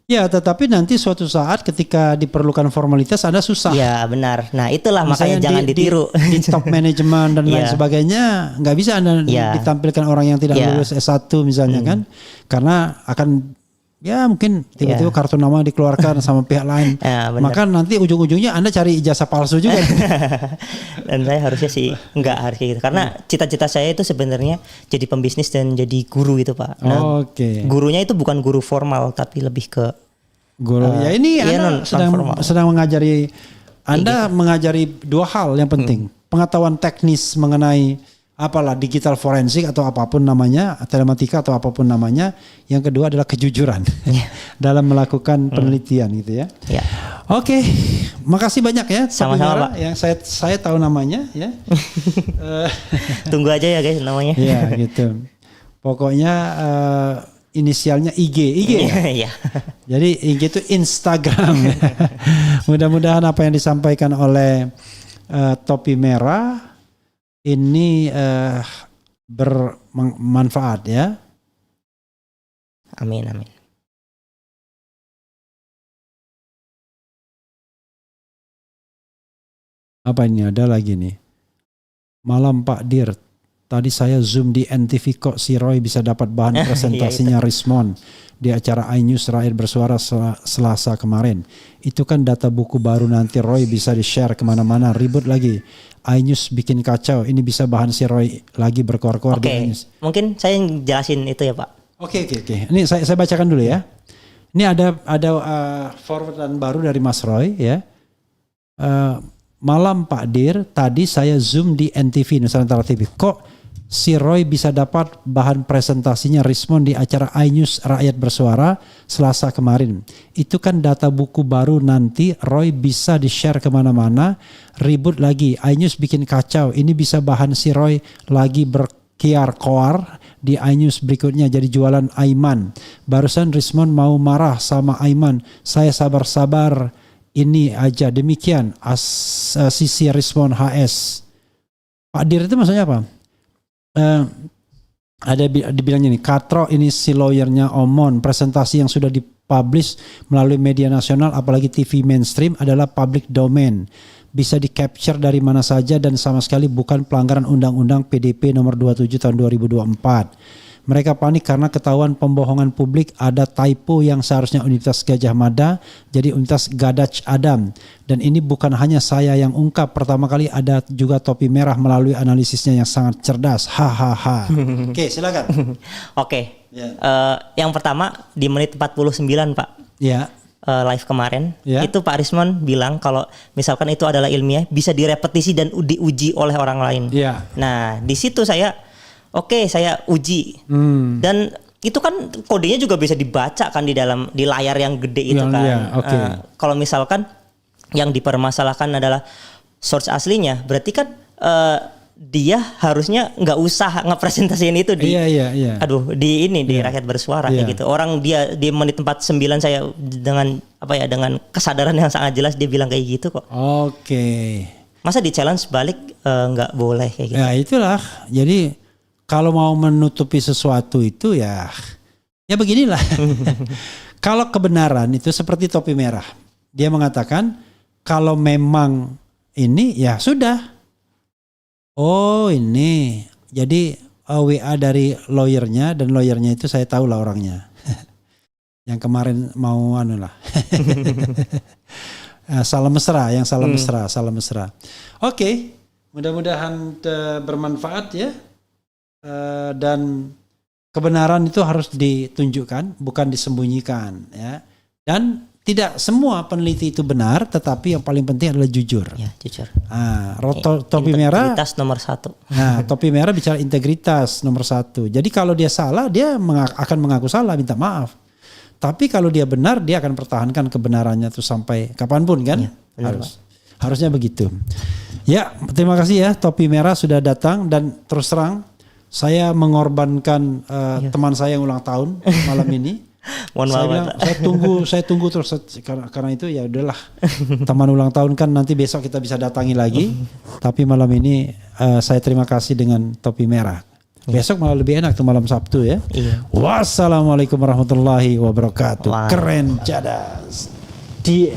Ya tetapi nanti suatu saat ketika diperlukan formalitas Anda susah. Ya benar. Nah itulah misalnya makanya jangan ditiru. Di top manajemen dan lain sebagainya nggak bisa Anda ditampilkan orang yang tidak lulus S1 misalnya kan. Karena akan mungkin tiba-tiba kartu nama dikeluarkan sama pihak lain. Maka nanti ujung-ujungnya Anda cari ijazah palsu juga. Dan saya harusnya sih nggak harus kayak gitu. Karena cita-cita saya itu sebenarnya jadi pembisnis dan jadi guru itu Pak. Nah, gurunya itu bukan guru formal tapi lebih ke guru. Ini Anda sedang mengajari mengajari dua hal yang penting. Pengetahuan teknis mengenai apalah digital forensik atau apapun namanya, telematika atau apapun namanya. Yang kedua adalah kejujuran dalam melakukan penelitian gitu ya. Oke, makasih banyak ya. Sama-sama Pak. Yang saya tahu namanya ya. Tunggu aja ya guys namanya. Ya gitu. Pokoknya inisialnya IG ya. Jadi IG itu Instagram. Mudah-mudahan apa yang disampaikan oleh Topi Merah ini bermanfaat ya. Amin. Apa ini ada lagi nih. Malam Pak Dir. Tadi saya zoom di NTV kok si Roy bisa dapat bahan presentasinya Rismon di acara iNews Rakyat Bersuara Selasa kemarin. Itu kan data buku baru, nanti Roy bisa di-share kemana-mana, ribut lagi. iNews bikin kacau, ini bisa bahan si Roy lagi berkoar-koar di iNews. Mungkin saya jelasin itu ya Pak. Oke. Ini saya bacakan dulu ya. Ini ada forwardan baru dari Mas Roy ya. Malam Pak Dir, tadi saya zoom di NTV Nusantara TV. Kok si Roy bisa dapat bahan presentasinya Rismon di acara iNews Rakyat Bersuara Selasa kemarin. Itu kan data buku baru, nanti Roy bisa di-share kemana-mana, ribut lagi. iNews bikin kacau, ini bisa bahan si Roy lagi berkiar-koar di iNews berikutnya jadi jualan Aiman. Barusan Rismon mau marah sama Aiman. Saya sabar-sabar ini aja, demikian sisi Rismon HS. Pak Dir itu maksudnya apa? Ada dibilangnya nih, Katro ini si lawyernya Omon, presentasi yang sudah dipublish melalui media nasional apalagi TV mainstream adalah public domain, bisa di capture dari mana saja dan sama sekali bukan pelanggaran Undang-Undang PDP nomor 27 tahun 2024. Mereka panik karena ketahuan pembohongan publik, ada typo yang seharusnya Universitas Gadjah Mada jadi Universitas Gadaj Adam. Dan ini bukan hanya saya yang ungkap, pertama kali ada juga Topi Merah melalui analisisnya yang sangat cerdas. Hahaha. Oke, silakan. Oke. Yang pertama di menit 49 Pak. Ya. Live kemarin itu Pak Rismon bilang kalau misalkan itu adalah ilmiah bisa direpetisi dan diuji oleh orang lain. Nah, di situ saya saya uji dan itu kan kodenya juga bisa dibaca kan di layar yang gede itu kan. Kalau misalkan yang dipermasalahkan adalah source aslinya, berarti kan dia harusnya nggak usah ngepresentasiin itu di Iya. aduh di ini di rakyat bersuara kayak gitu. Orang dia di menit 49 saya dengan dengan kesadaran yang sangat jelas dia bilang kayak gitu kok. Oke. Masa di challenge balik nggak boleh kayak gitu. Ya itulah. Jadi kalau mau menutupi sesuatu itu ya beginilah. Kalau kebenaran itu seperti topi merah. Dia mengatakan kalau memang ini ya sudah. Oh ini. Jadi WA dari lawyernya dan lawyernya itu saya tahu lah orangnya. Yang kemarin mau salah mesra. Oke. Mudah-mudahan bermanfaat ya. Dan kebenaran itu harus ditunjukkan, bukan disembunyikan ya. Dan tidak semua peneliti itu benar, tetapi yang paling penting adalah jujur. Ya, jujur. Topi merah. Integritas nomor 1. Nah, topi merah bicara integritas nomor 1. Jadi kalau dia salah, dia akan mengaku salah, minta maaf. Tapi kalau dia benar, dia akan pertahankan kebenarannya tuh sampai kapanpun kan? Ya, harusnya begitu. Ya, terima kasih ya topi merah sudah datang dan terus terang saya mengorbankan teman saya yang ulang tahun malam ini. Saya bilang saya tunggu terus karena itu ya udahlah. Teman ulang tahun kan nanti besok kita bisa datangi lagi. Tapi malam ini saya terima kasih dengan topi merah. Besok malah lebih enak tuh malam Sabtu ya. Wassalamualaikum warahmatullahi wabarakatuh. Keren cadas. Dia